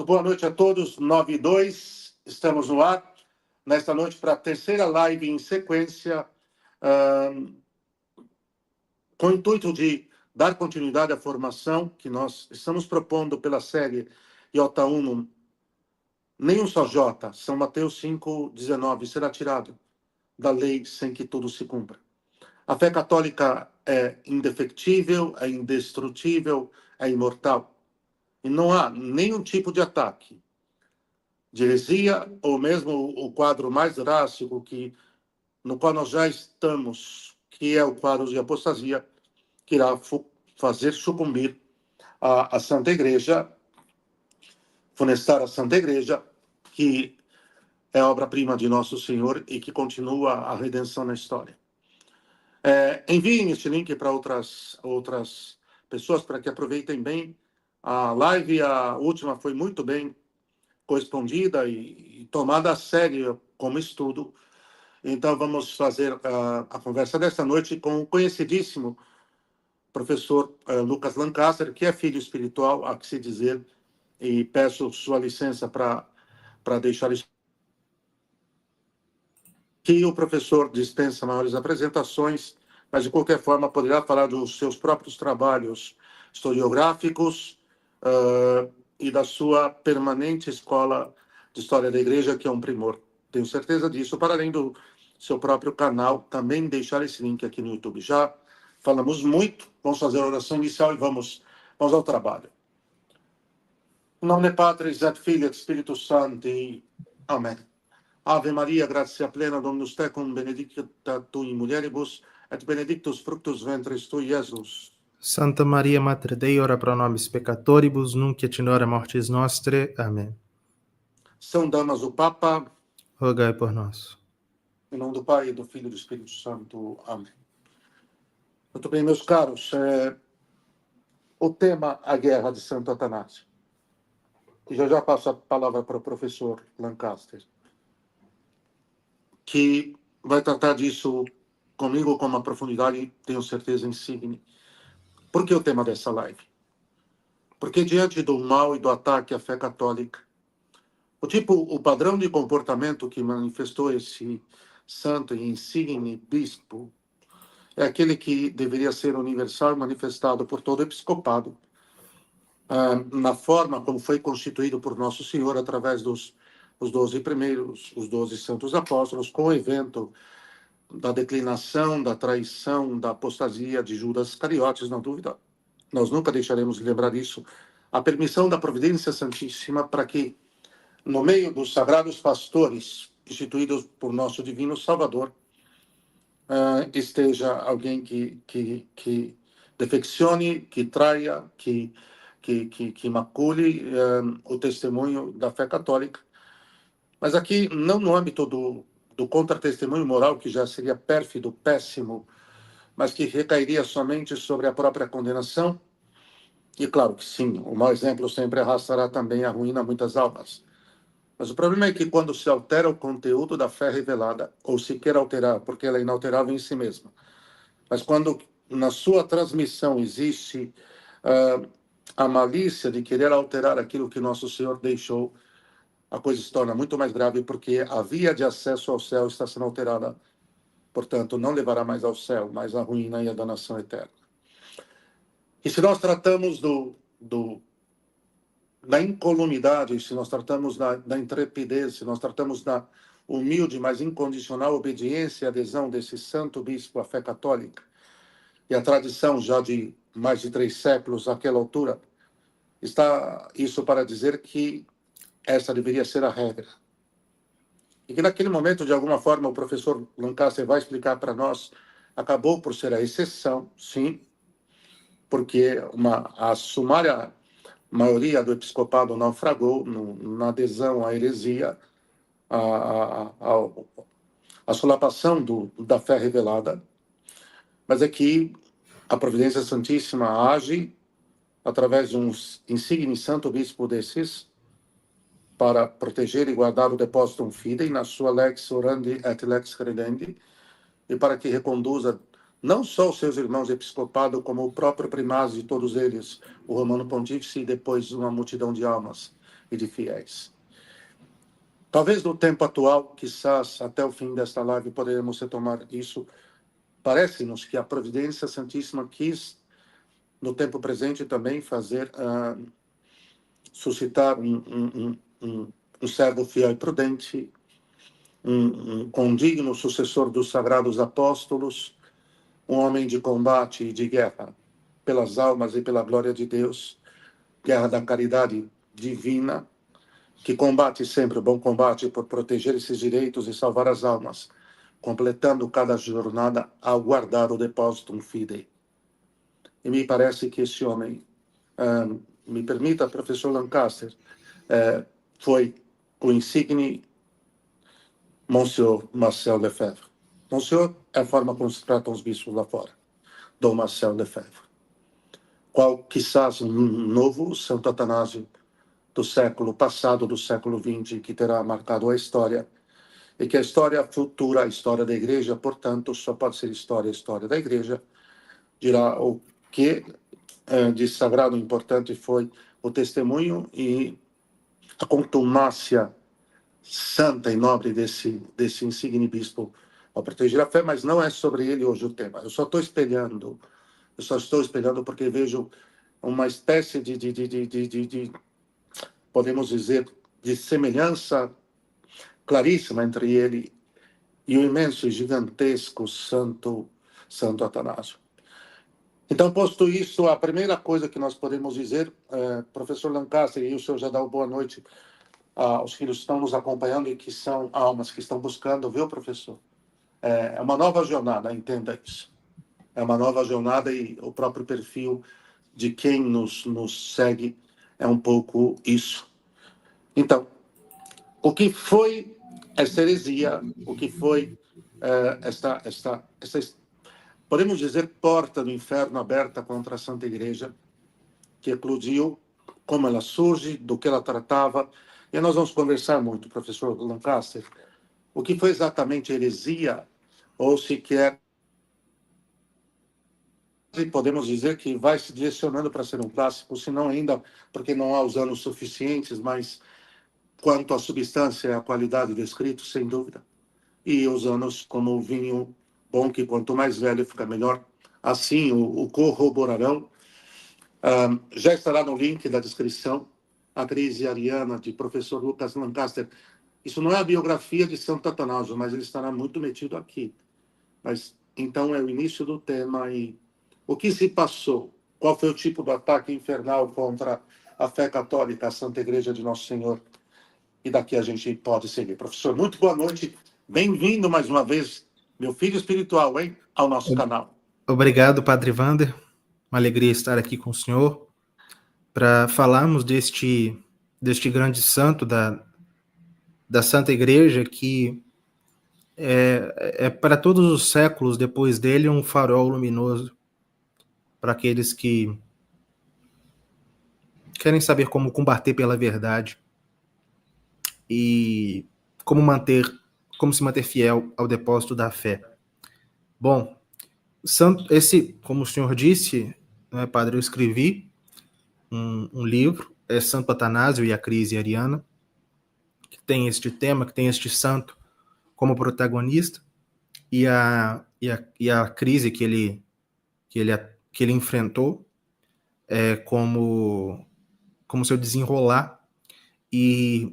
Muito boa noite a todos, 9:02, estamos no ar, nesta noite para a terceira live em sequência, com o intuito de dar continuidade à formação que nós estamos propondo pela série Iota Unum, nenhum só J, São Mateus 5,19, será tirado da lei sem que tudo se cumpra. A fé católica é indefectível, é indestrutível, é imortal. E não há nenhum tipo de ataque, de heresia, ou mesmo o quadro mais drástico no qual nós já estamos, que é o quadro de apostasia, que irá fazer sucumbir a Santa Igreja, funestar a Santa Igreja, que é obra-prima de Nosso Senhor e que continua a redenção na história. Enviem este link para outras pessoas, para que aproveitem bem. A live, a última, foi muito bem correspondida e tomada a sério como estudo. Então, vamos fazer a conversa desta noite com o conhecidíssimo professor Lucas Lancaster, que é filho espiritual, há que se dizer, e peço sua licença para deixar isso. Que o professor dispensa maiores apresentações, mas, de qualquer forma, poderá falar dos seus próprios trabalhos historiográficos e da sua permanente escola de História da Igreja, que é um primor. Tenho certeza disso, para além do seu próprio canal, também deixar esse link aqui no YouTube. Já falamos muito, vamos fazer a oração inicial e vamos ao trabalho. Em nome de Patris et Filii et Spiritus Sancti. Amém. Ave Maria, gratia plena, Dominus tecum, benedicta tu in mulieribus, et benedictus fructus ventris tui, Iesus. Santa Maria, Mater Dei, ora pro nobis peccatoribus, nunc et in hora mortis nostre. Amém. São Damaso Papa. Rogai por nós. Em nome do Pai, do Filho e do Espírito Santo. Amém. Muito bem, meus caros. O tema, a guerra de Santo Atanásio. E já passo a palavra para o professor Lancaster, que vai tratar disso comigo com uma profundidade, tenho certeza, insigne. Por que o tema dessa live? Porque diante do mal e do ataque à fé católica, o padrão de comportamento que manifestou esse santo e insigne bispo é aquele que deveria ser universal e manifestado por todo o episcopado, na forma como foi constituído por Nosso Senhor através dos 12 primeiros, os 12 santos apóstolos, com o evento da declinação, da traição, da apostasia de Judas Iscariotes, não dúvida. Nós nunca deixaremos de lembrar isso. A permissão da Providência Santíssima para que, no meio dos sagrados pastores instituídos por nosso Divino Salvador, esteja alguém que defeccione, que traia, que macule o testemunho da fé católica. Mas aqui, não no âmbito do contra-testemunho moral, que já seria pérfido, péssimo, mas que recairia somente sobre a própria condenação. E claro que sim, o mau exemplo sempre arrastará também a ruína a muitas almas. Mas o problema é que quando se altera o conteúdo da fé revelada, ou se quer alterar, porque ela é inalterável em si mesma, mas quando na sua transmissão existe a malícia de querer alterar aquilo que Nosso Senhor deixou, a coisa se torna muito mais grave, porque a via de acesso ao céu está sendo alterada. Portanto, não levará mais ao céu, mas à ruína e à danação eterna. E se nós tratamos da incolumidade, se nós tratamos da intrepidez, se nós tratamos da humilde, mas incondicional obediência e adesão desse santo bispo à fé católica, e a tradição já de mais de 3 séculos àquela altura, está isso para dizer que essa deveria ser a regra. E que naquele momento, de alguma forma, o professor Lancaster vai explicar para nós, acabou por ser a exceção, sim, porque a sumária maioria do episcopado naufragou na adesão à heresia, a solapação da fé revelada. Mas é que a Providência Santíssima age através de um insigne santo bispo desses para proteger e guardar o depósito fidei na sua lex orandi et lex credendi, e para que reconduza não só os seus irmãos episcopado, como o próprio primaz de todos eles, o Romano Pontífice, e depois uma multidão de almas, e de fiéis. Talvez no tempo atual, quizás até o fim desta live, poderemos retomar isso. Parece-nos que a Providência Santíssima quis, no tempo presente, também fazer, suscitar um servo fiel e prudente, um condigno sucessor dos sagrados apóstolos, um homem de combate e de guerra pelas almas e pela glória de Deus, guerra da caridade divina, que combate sempre o bom combate por proteger esses direitos e salvar as almas, completando cada jornada ao guardar o depósito fidei. E me parece que esse homem, me permita, professor Lancaster, foi o insigne Monsieur Marcel Lefebvre. Monsieur é a forma como se tratam os bispos lá fora, Dom Marcel Lefebvre. Qual, quizás, um novo Santo Atanásio do século passado, do século XX, que terá marcado a história, e que a história futura, a história da Igreja, portanto, só pode ser história da Igreja, dirá o que de sagrado e importante foi o testemunho e a contumácia santa e nobre desse insigne bispo ao proteger a fé, mas não é sobre ele hoje o tema. Eu só estou espelhando porque vejo uma espécie de podemos dizer, de semelhança claríssima entre ele e o imenso e gigantesco Santo Atanásio. Então, posto isso, a primeira coisa que nós podemos dizer, professor Lancaster, e o senhor já dá uma boa noite aos filhos que estão nos acompanhando e que são almas que estão buscando, viu, professor? É uma nova jornada, entenda isso. É uma nova jornada e o próprio perfil de quem nos segue é um pouco isso. Então, o que foi essa heresia, o que foi esta, podemos dizer, porta do inferno aberta contra a Santa Igreja, que eclodiu, como ela surge, do que ela tratava, e nós vamos conversar muito, professor Lancaster, o que foi exatamente heresia, ou sequer podemos dizer que vai se direcionando para ser um clássico, se não ainda, porque não há os anos suficientes, mas quanto à substância e à qualidade do escrito, sem dúvida. E os anos, como o vinho bom, que quanto mais velho fica melhor, assim o corroborarão. Já estará no link da descrição a crise ariana de professor Lucas Lancaster. Isso não é a biografia de Santo Atanásio, mas ele estará muito metido aqui. Mas então é o início do tema e o que se passou? Qual foi o tipo do ataque infernal contra a fé católica, a Santa Igreja de Nosso Senhor? E daqui a gente pode seguir. Professor, muito boa noite. Bem-vindo mais uma vez, meu filho espiritual, hein, ao nosso canal. Obrigado, Padre Wander. Uma alegria estar aqui com o senhor para falarmos deste grande santo da Santa Igreja que é para todos os séculos depois dele um farol luminoso para aqueles que querem saber como combater pela verdade e como se manter fiel ao depósito da fé. Bom, como o senhor disse, né, padre, eu escrevi um livro, Santo Atanásio e a Crise Ariana, que tem este tema, que tem este santo como protagonista, e a crise que ele enfrentou como seu desenrolar. E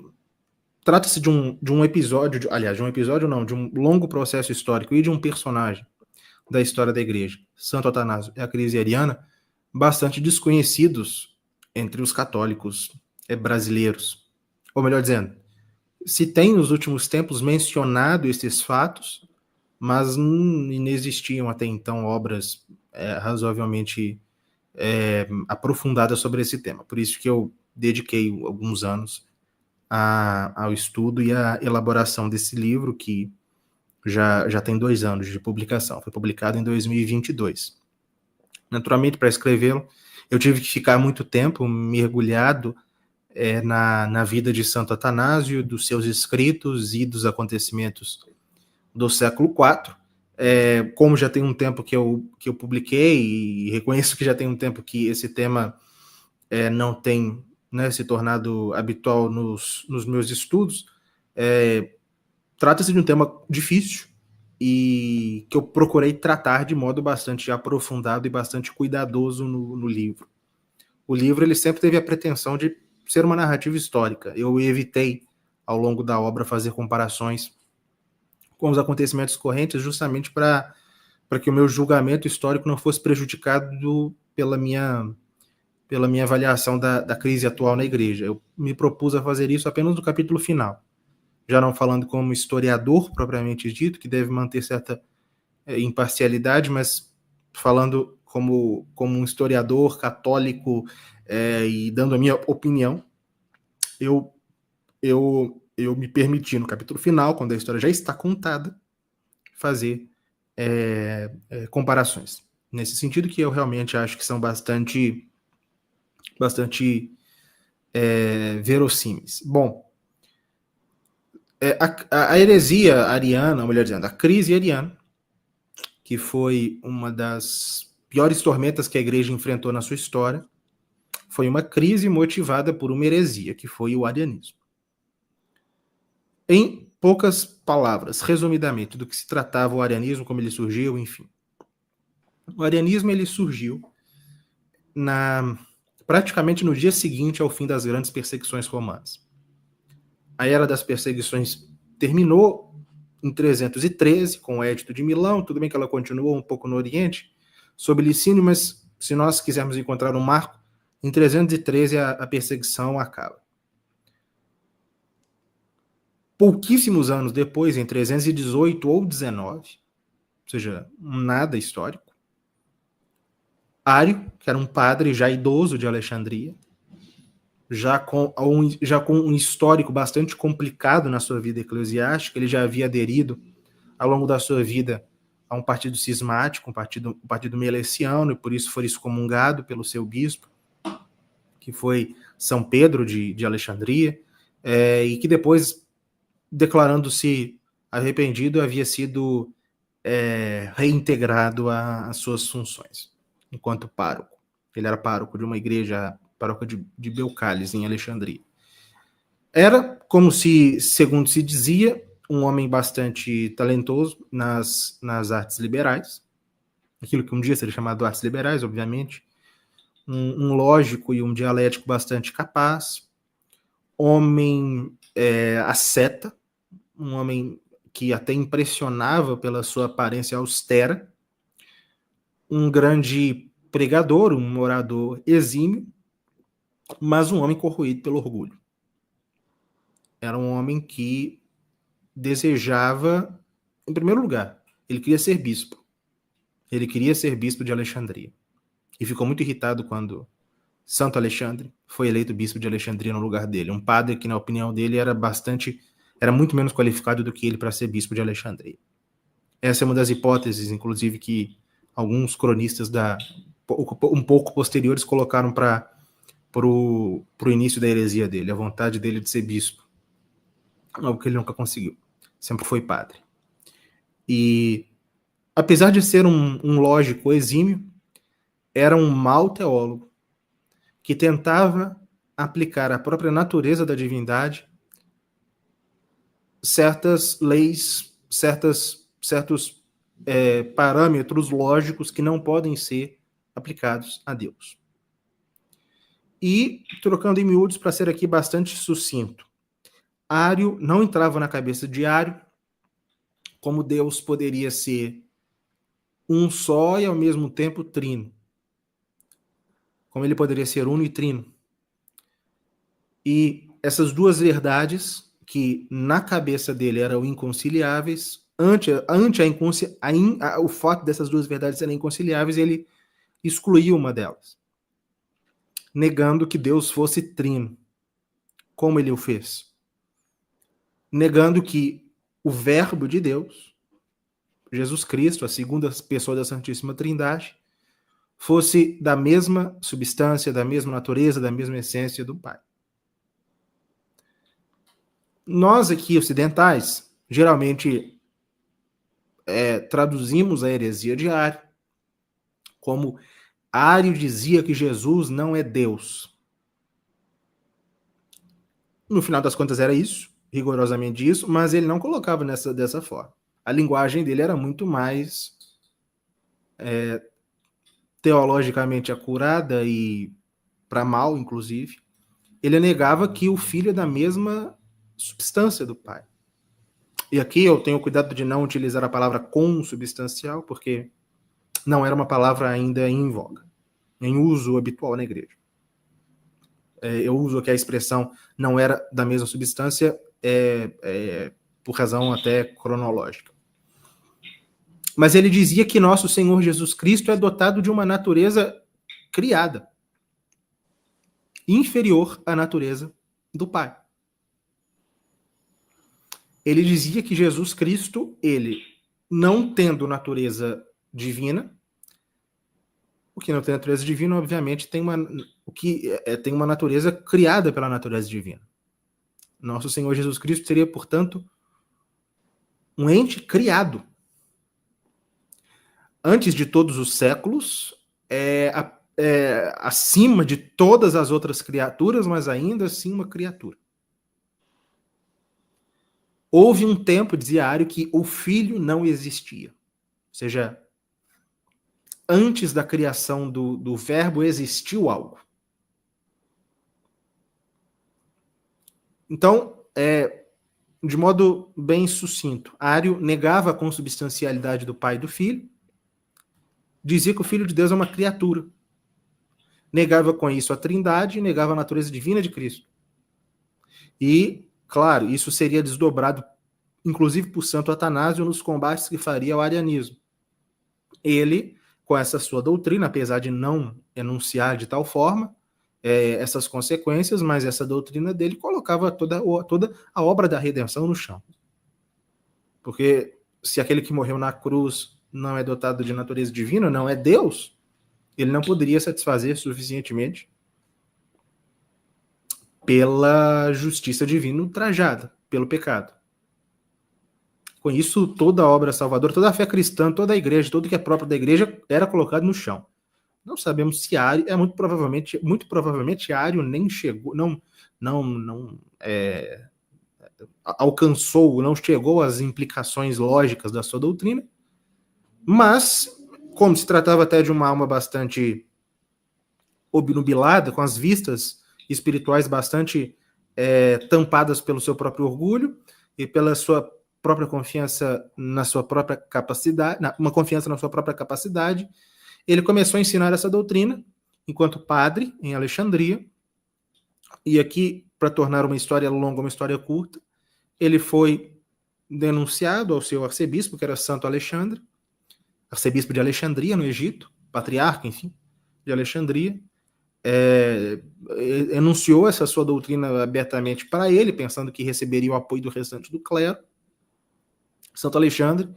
trata-se de um episódio, de um longo processo histórico e de um personagem da história da Igreja, Santo Atanásio e a Crise Ariana, bastante desconhecidos entre os católicos brasileiros. Ou melhor dizendo, se tem nos últimos tempos mencionado esses fatos, mas não existiam até então obras razoavelmente aprofundadas sobre esse tema. Por isso que eu dediquei alguns anos ao estudo e à elaboração desse livro, que já tem 2 anos de publicação. Foi publicado em 2022. Naturalmente, para escrevê-lo, eu tive que ficar muito tempo mergulhado na vida de Santo Atanásio, dos seus escritos e dos acontecimentos do século IV. Como já tem um tempo que eu publiquei, e reconheço que já tem um tempo que esse tema não tem né, se tornado habitual nos meus estudos, trata-se de um tema difícil e que eu procurei tratar de modo bastante aprofundado e bastante cuidadoso no livro. O livro ele sempre teve a pretensão de ser uma narrativa histórica. Eu evitei, ao longo da obra, fazer comparações com os acontecimentos correntes, justamente para que o meu julgamento histórico não fosse prejudicado pela minha avaliação da crise atual na igreja. Eu me propus a fazer isso apenas no capítulo final, já não falando como historiador propriamente dito, que deve manter certa imparcialidade, mas falando como um historiador católico e dando a minha opinião, eu me permiti, no capítulo final, quando a história já está contada, fazer comparações. Nesse sentido que eu realmente acho que são bastante verossímeis. Bom, a heresia ariana, ou melhor dizendo, a crise ariana, que foi uma das piores tormentas que a igreja enfrentou na sua história, foi uma crise motivada por uma heresia, que foi o arianismo. Em poucas palavras, resumidamente, do que se tratava o arianismo, como ele surgiu, enfim. O arianismo ele surgiu praticamente no dia seguinte ao fim das grandes perseguições romanas. A era das perseguições terminou em 313, com o Edito de Milão. Tudo bem que ela continuou um pouco no Oriente, sob Licínio, mas se nós quisermos encontrar um marco, em 313 a perseguição acaba. Pouquíssimos anos depois, em 318 ou 19, ou seja, nada histórico, Ário, que era um padre já idoso de Alexandria, já com um histórico bastante complicado na sua vida eclesiástica, ele já havia aderido ao longo da sua vida a um partido cismático, um partido meleciano, e por isso foi excomungado pelo seu bispo, que foi São Pedro de Alexandria, e que depois, declarando-se arrependido, havia sido reintegrado às suas funções, enquanto pároco. Ele era pároco de uma igreja, paróquia de Belcales, em Alexandria. Era, segundo se dizia, um homem bastante talentoso nas artes liberais, aquilo que um dia seria chamado artes liberais, obviamente, um lógico e um dialético bastante capaz, homem asceta, um homem que até impressionava pela sua aparência austera, um grande pregador, um orador exímio, mas um homem corroído pelo orgulho. Era um homem que desejava, em primeiro lugar, ele queria ser bispo. Ele queria ser bispo de Alexandria. E ficou muito irritado quando Santo Alexandre foi eleito bispo de Alexandria no lugar dele. Um padre que, na opinião dele, era muito menos qualificado do que ele para ser bispo de Alexandria. Essa é uma das hipóteses, inclusive, que alguns cronistas um pouco posteriores colocaram para o início da heresia dele, a vontade dele de ser bispo. Algo que ele nunca conseguiu. Sempre foi padre. E, apesar de ser um lógico exímio, era um mau teólogo que tentava aplicar à própria natureza da divindade certas leis, certos parâmetros lógicos que não podem ser aplicados a Deus. E, trocando em miúdos, para ser aqui bastante sucinto, Ário não entrava na cabeça de Ário como Deus poderia ser um só e ao mesmo tempo trino. Como ele poderia ser uno e trino. E essas duas verdades, que na cabeça dele eram inconciliáveis, ante o fato dessas duas verdades serem inconciliáveis, ele excluía uma delas, negando que Deus fosse trino. Como ele o fez? Negando que o Verbo de Deus, Jesus Cristo, a segunda pessoa da Santíssima Trindade, fosse da mesma substância, da mesma natureza, da mesma essência do Pai. Nós aqui, ocidentais, geralmente traduzimos a heresia de Ário como Ário dizia que Jesus não é Deus. No final das contas era isso, rigorosamente isso, mas ele não colocava dessa forma. A linguagem dele era muito mais teologicamente acurada e para mal, inclusive. Ele negava que o filho é da mesma substância do pai. E aqui eu tenho cuidado de não utilizar a palavra consubstancial, porque não era uma palavra ainda em voga, em uso habitual na igreja. Eu uso aqui a expressão não era da mesma substância por razão até cronológica. Mas ele dizia que nosso Senhor Jesus Cristo é dotado de uma natureza criada, inferior à natureza do Pai. Ele dizia que Jesus Cristo, ele, não tendo natureza divina, o que não tem natureza divina, obviamente, tem uma natureza criada pela natureza divina. Nosso Senhor Jesus Cristo seria, portanto, um ente criado. Antes de todos os séculos, acima de todas as outras criaturas, mas ainda assim uma criatura. Houve um tempo, dizia Ario, que o filho não existia. Ou seja, antes da criação do verbo existiu algo. Então, de modo bem sucinto, Ario negava a consubstancialidade do pai e do filho, dizia que o filho de Deus é uma criatura. Negava com isso a trindade, negava a natureza divina de Cristo. E, claro, isso seria desdobrado, inclusive por Santo Atanásio, nos combates que faria ao arianismo. Ele, com essa sua doutrina, apesar de não enunciar de tal forma essas consequências, mas essa doutrina dele colocava toda a obra da redenção no chão. Porque se aquele que morreu na cruz não é dotado de natureza divina, não é Deus, ele não poderia satisfazer suficientemente pela justiça divina ultrajada, pelo pecado. Com isso, toda a obra salvadora, toda a fé cristã, toda a igreja, tudo que é próprio da igreja era colocado no chão. Não sabemos se Ario, muito provavelmente Ario nem chegou, alcançou, não chegou às implicações lógicas da sua doutrina, mas, como se tratava até de uma alma bastante obnubilada, com as vistas espirituais bastante tampadas pelo seu próprio orgulho e pela sua própria confiança na sua própria capacidade, uma confiança na sua própria capacidade, ele começou a ensinar essa doutrina enquanto padre em Alexandria. E aqui, para tornar uma história longa, uma história curta, ele foi denunciado ao seu arcebispo, que era Santo Alexandre, arcebispo de Alexandria, no Egito, patriarca, enfim, de Alexandria, enunciou essa sua doutrina abertamente para ele, pensando que receberia o apoio do restante do clero. Santo Alexandre,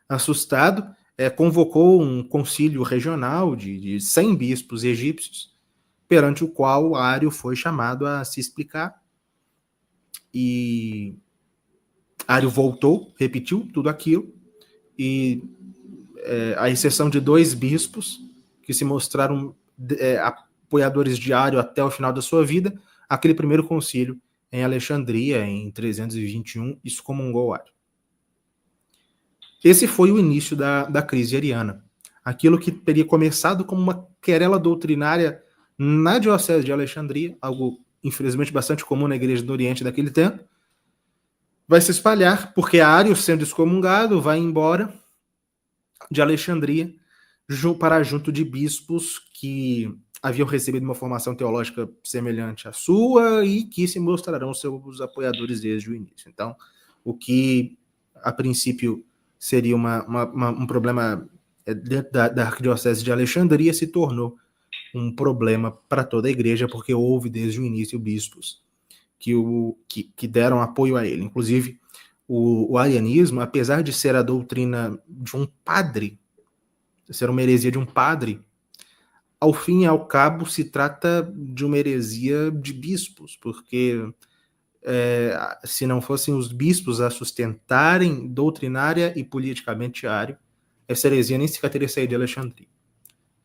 assustado, convocou um concílio regional de 100 bispos egípcios, perante o qual Ario foi chamado a se explicar. E Ario voltou, repetiu tudo aquilo, e a exceção de 2 bispos, que se mostraram apoiadores de Ario até o final da sua vida, aquele primeiro concílio em Alexandria, em 321, excomungou Ario. Esse foi o início da crise ariana. Aquilo que teria começado como uma querela doutrinária na diocese de Alexandria, algo infelizmente bastante comum na igreja do Oriente daquele tempo, vai se espalhar, porque Ario, sendo excomungado, vai embora de Alexandria para junto de bispos que haviam recebido uma formação teológica semelhante à sua e que se mostrarão seus apoiadores desde o início. Então, o que a princípio seria um problema dentro da arquidiocese de Alexandria se tornou um problema para toda a igreja, porque houve desde o início bispos que deram apoio a ele. Inclusive, o arianismo, apesar de ser a doutrina de um padre, ser uma heresia de um padre, ao fim e ao cabo se trata de uma heresia de bispos, porque se não fossem os bispos a sustentarem doutrinária e politicamente Ario, essa heresia nem sequer teria saído de Alexandria.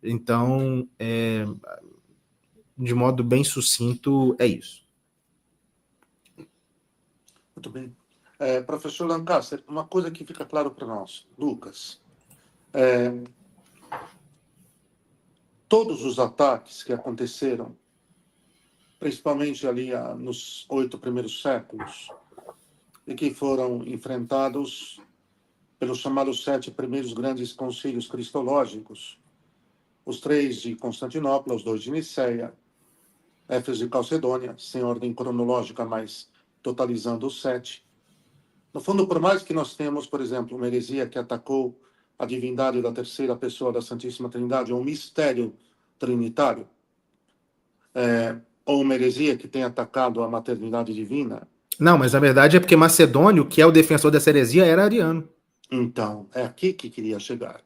Então, de modo bem sucinto, é isso. Muito bem. Professor Lancaster, uma coisa que fica claro para nós, Lucas, todos os ataques que aconteceram, principalmente ali nos 8 primeiros séculos, e que foram enfrentados pelos chamados 7 primeiros grandes concílios cristológicos, os 3 de Constantinopla, os 2 de Niceia, Éfeso e Calcedônia, sem ordem cronológica, mas totalizando os 7. No fundo, por mais que nós tenhamos, por exemplo, uma heresia que atacou a divindade da terceira pessoa da Santíssima Trindade, ou um mistério trinitário, ou uma heresia que tenha atacado a maternidade divina. Não, mas na verdade é porque Macedônio, que é o defensor dessa heresia, era ariano. Então, é aqui que queria chegar.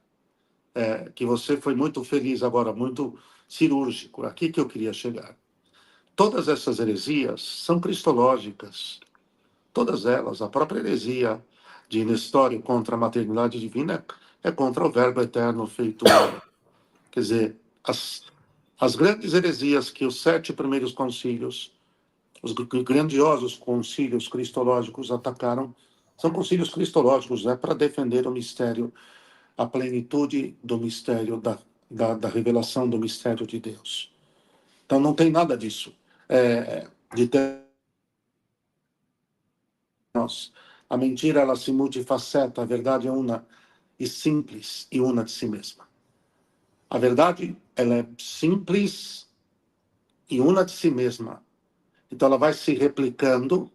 Que você foi muito feliz agora, muito cirúrgico. Aqui que eu queria chegar. Todas essas heresias são cristológicas. Todas elas. A própria heresia de Nestório contra a maternidade divina é contra o Verbo eterno feito homem. Quer dizer, as grandes heresias que os 7 primeiros concílios, os grandiosos concílios cristológicos atacaram, são concílios cristológicos, para defender o mistério, a plenitude do mistério, da revelação do mistério de Deus. Então não tem nada disso. De ter nós. A mentira, ela se multifaceta, a verdade é una e simples e una de si mesma. A verdade, ela é simples e una de si mesma. Então ela vai se replicando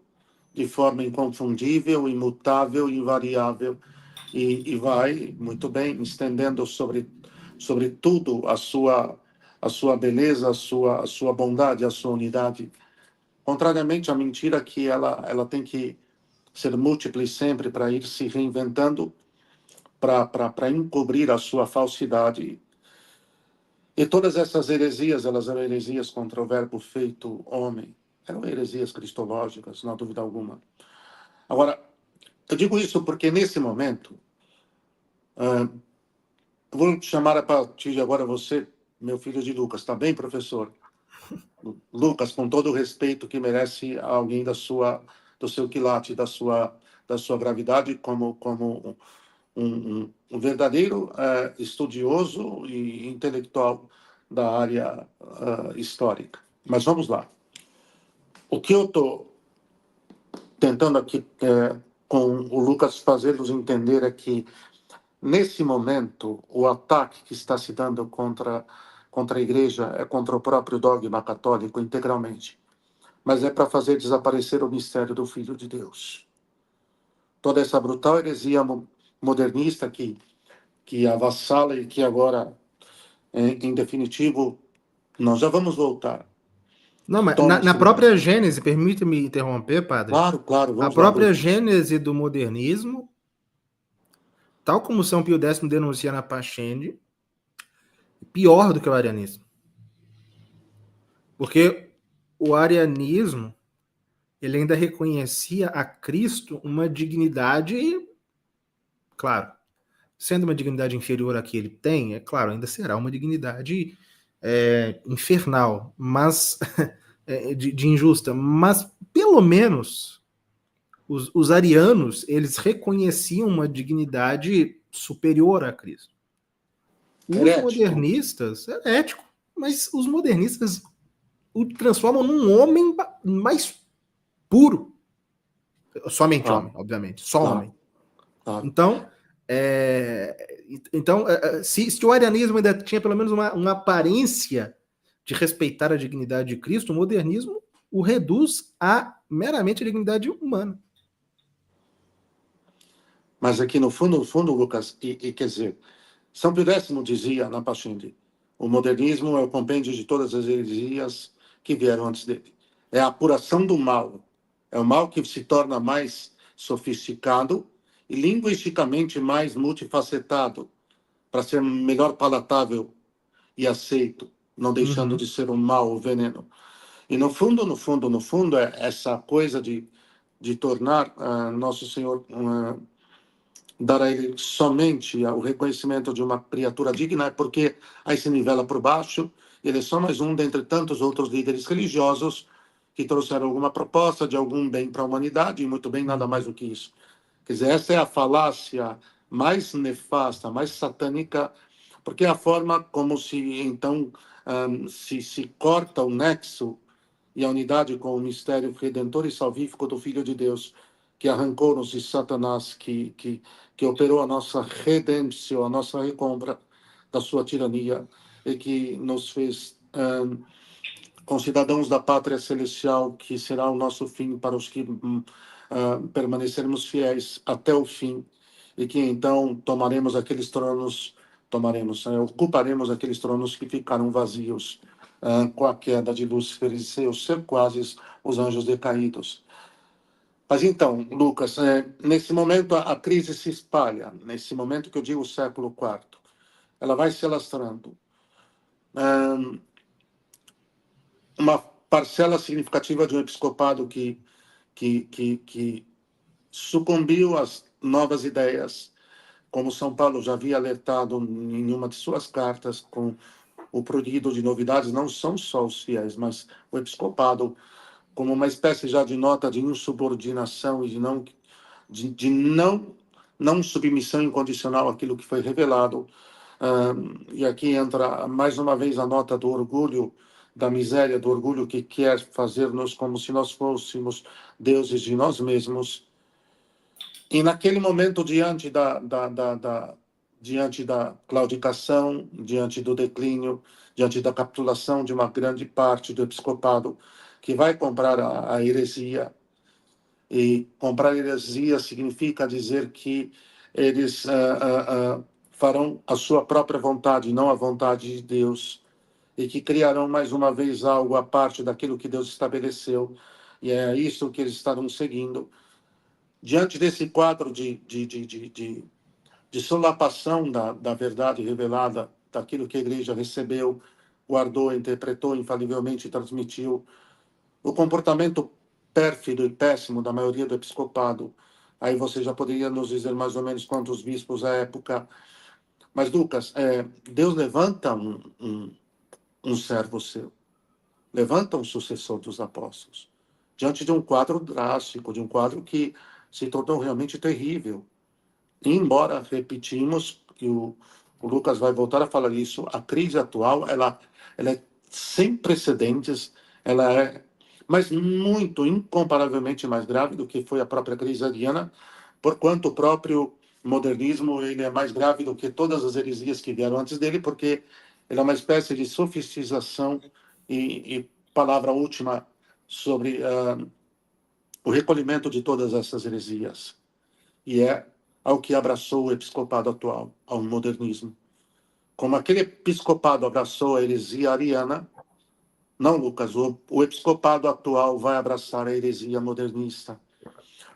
de forma inconfundível, imutável, invariável, e vai, muito bem, estendendo sobre tudo a sua beleza, a sua bondade, a sua unidade. Contrariamente à mentira, que ela tem que ser múltipla sempre para ir se reinventando, para encobrir a sua falsidade. E todas essas heresias, elas eram heresias contra o Verbo feito homem. Eram heresias cristológicas, não há dúvida alguma. Agora, eu digo isso porque nesse momento, eu vou chamar a partir de agora você, meu filho de Lucas, tá bem, professor? Lucas, com todo o respeito que merece alguém do seu quilate, da sua gravidade, como um verdadeiro estudioso e intelectual da área histórica. Mas vamos lá. O que eu estou tentando aqui com o Lucas fazer-nos entender é que, nesse momento, o ataque que está se dando contra a Igreja é contra o próprio dogma católico integralmente, mas é para fazer desaparecer o mistério do Filho de Deus. Toda essa brutal heresia modernista que avassala e que agora, em definitivo, nós já vamos voltar. Não, mas na própria Gênese, permita-me interromper, padre. Claro, a própria Gênese do modernismo, tal como São Pio X denuncia na Pascendi, pior do que o arianismo. Porque o arianismo, ele ainda reconhecia a Cristo uma dignidade, claro, sendo uma dignidade inferior à que ele tem, é claro, ainda será uma dignidade infernal, mas de injusta, mas pelo menos os arianos, eles reconheciam uma dignidade superior a Cristo. Os modernistas, é ético, mas os modernistas o transformam num homem mais puro. Somente homem, obviamente. Só homem. Então, se o arianismo ainda tinha pelo menos uma aparência de respeitar a dignidade de Cristo, o modernismo o reduz a meramente a dignidade humana. Mas aqui no fundo, Lucas, quer dizer, São Pio X dizia na Pascendi, o modernismo é o compêndio de todas as heresias que vieram antes dele. É a apuração do mal. É o mal que se torna mais sofisticado e linguisticamente mais multifacetado, para ser melhor palatável e aceito, não deixando de ser um mal, o veneno. E no fundo, é essa coisa de tornar Nosso Senhor, dar a ele somente o reconhecimento de uma criatura digna, porque aí se nivela por baixo, ele é só mais um dentre tantos outros líderes religiosos que trouxeram alguma proposta de algum bem para a humanidade, e muito bem, nada mais do que isso. Quer dizer, essa é a falácia mais nefasta, mais satânica, porque é a forma como se, então, se corta o nexo e a unidade com o mistério redentor e salvífico do Filho de Deus, que arrancou-nos de Satanás, que operou a nossa redenção, a nossa recompra da sua tirania, e que nos fez concidadãos da pátria celestial, que será o nosso fim para os que permanecermos fiéis até o fim, e que então ocuparemos aqueles tronos que ficaram vazios com a queda de Lúcifer e seus sequazes, os anjos decaídos. Mas então, Lucas, nesse momento a crise se espalha, nesse momento que eu digo o século IV, ela vai se alastrando. Uma parcela significativa de um episcopado que sucumbiu às novas ideias, como São Paulo já havia alertado em uma de suas cartas, com o prudido de novidades, não são só os fiéis, mas o episcopado, como uma espécie já de nota de insubordinação e de não submissão incondicional àquilo que foi revelado. E aqui entra mais uma vez a nota do orgulho, da miséria, do orgulho que quer fazer-nos como se nós fôssemos deuses de nós mesmos. E naquele momento, diante da claudicação, diante do declínio, diante da capitulação de uma grande parte do episcopado, que vai comprar a heresia, e comprar a heresia significa dizer que eles farão a sua própria vontade, não a vontade de Deus, e que criarão mais uma vez algo à parte daquilo que Deus estabeleceu, e é isso que eles estarão seguindo. Diante desse quadro de solapação da verdade revelada, daquilo que a igreja recebeu, guardou, interpretou, infalivelmente transmitiu, o comportamento pérfido e péssimo da maioria do episcopado, aí você já poderia nos dizer mais ou menos quantos bispos à época. Mas, Lucas, Deus levanta um servo seu, levanta um sucessor dos apóstolos, diante de um quadro drástico, de um quadro que se tornou realmente terrível. E embora, repetimos, que o Lucas vai voltar a falar isso, a crise atual, ela é sem precedentes, ela é, mas muito, incomparavelmente mais grave do que foi a própria crise ariana, porquanto o próprio modernismo ele é mais grave do que todas as heresias que vieram antes dele, porque ele é uma espécie de sofistização e palavra última sobre o recolhimento de todas essas heresias. E é ao que abraçou o episcopado atual, ao modernismo. Como aquele episcopado abraçou a heresia ariana, não, Lucas, o episcopado atual vai abraçar a heresia modernista.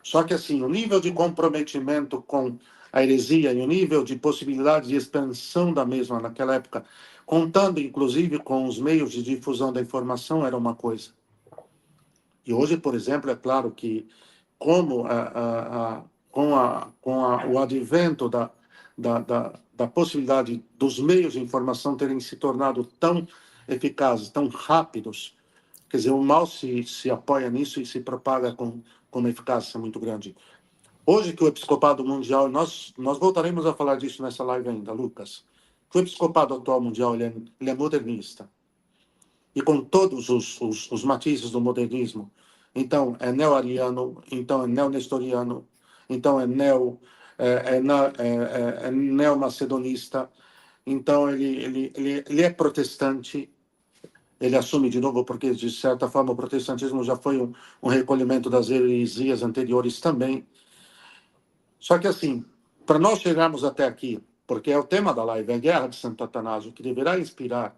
Só que, assim, o nível de comprometimento com a heresia e o nível de possibilidade de expansão da mesma naquela época, contando, inclusive, com os meios de difusão da informação, era uma coisa. E hoje, por exemplo, é claro que, como o advento da possibilidade dos meios de informação terem se tornado tão eficazes, tão rápidos, quer dizer, o mal se apoia nisso e se propaga com uma eficácia muito grande. Hoje que o episcopado mundial, nós voltaremos a falar disso nessa live ainda, Lucas, que o episcopado atual mundial ele é modernista, e com todos os matizes do modernismo. Então, é neo-ariano, então é neo-nestoriano, então é neo-macedonista, então ele é protestante, ele assume de novo, porque, de certa forma, o protestantismo já foi um recolhimento das heresias anteriores também. Só que, assim, para nós chegarmos até aqui, porque é o tema da live, é a guerra de Santo Atanásio, que deverá inspirar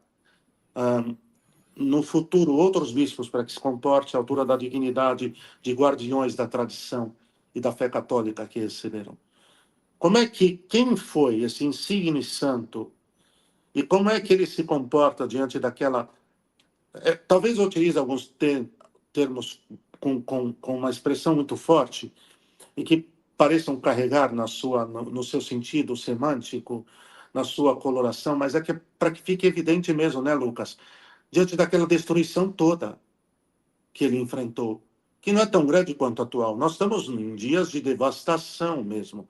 no futuro outros bispos para que se comporte à altura da dignidade de guardiões da tradição e da fé católica que receberam. Como é que, quem foi esse insigne santo e como é que ele se comporta diante daquela... talvez eu utilize alguns termos com uma expressão muito forte e que pareçam carregar no seu sentido semântico, na sua coloração, mas é que para que fique evidente mesmo, né, Lucas? Diante daquela destruição toda, que ele enfrentou, que não é tão grande quanto a atual. Nós estamos em dias de devastação mesmo.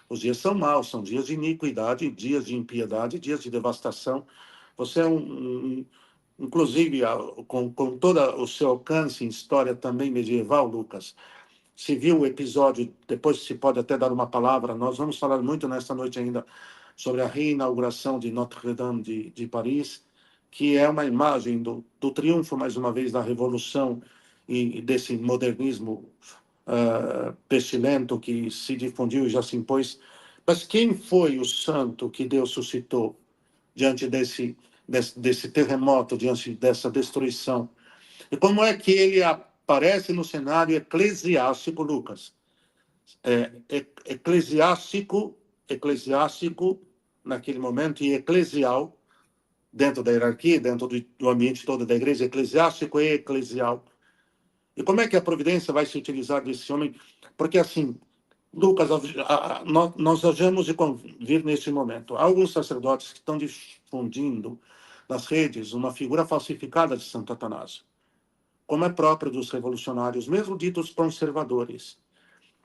Os dias são maus, são dias de iniquidade, dias de impiedade, dias de devastação. Você é inclusive, com todo o seu alcance em história também medieval, Lucas, se viu o episódio, depois se pode até dar uma palavra, nós vamos falar muito nesta noite ainda sobre a reinauguração de Notre-Dame de Paris, que é uma imagem do triunfo, mais uma vez, da Revolução e desse modernismo pestilento que se difundiu e já se impôs. Mas quem foi o santo que Deus suscitou diante desse terremoto, diante dessa destruição? E como é que ele aparece no cenário eclesiástico, Lucas? Eclesiástico naquele momento e eclesial, dentro da hierarquia, dentro do ambiente todo da igreja, eclesiástico e eclesial. E como é que a providência vai se utilizar desse homem? Porque, assim, Lucas, nós hajamos de convir neste momento. Há alguns sacerdotes que estão difundindo nas redes uma figura falsificada de Santo Atanásio, como é próprio dos revolucionários, mesmo ditos conservadores.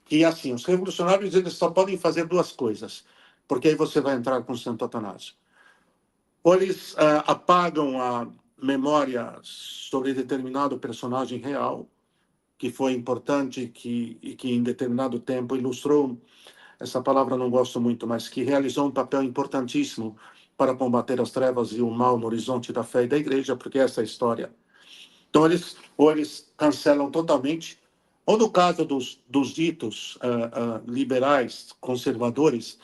E, assim, os revolucionários eles só podem fazer duas coisas, porque aí você vai entrar com Santo Atanásio. Ou eles apagam a memória sobre determinado personagem real, que foi importante e que em determinado tempo ilustrou, essa palavra não gosto muito, mas que realizou um papel importantíssimo para combater as trevas e o mal no horizonte da fé e da igreja, porque essa é a história. Então, eles cancelam totalmente, ou no caso dos ditos liberais, conservadores,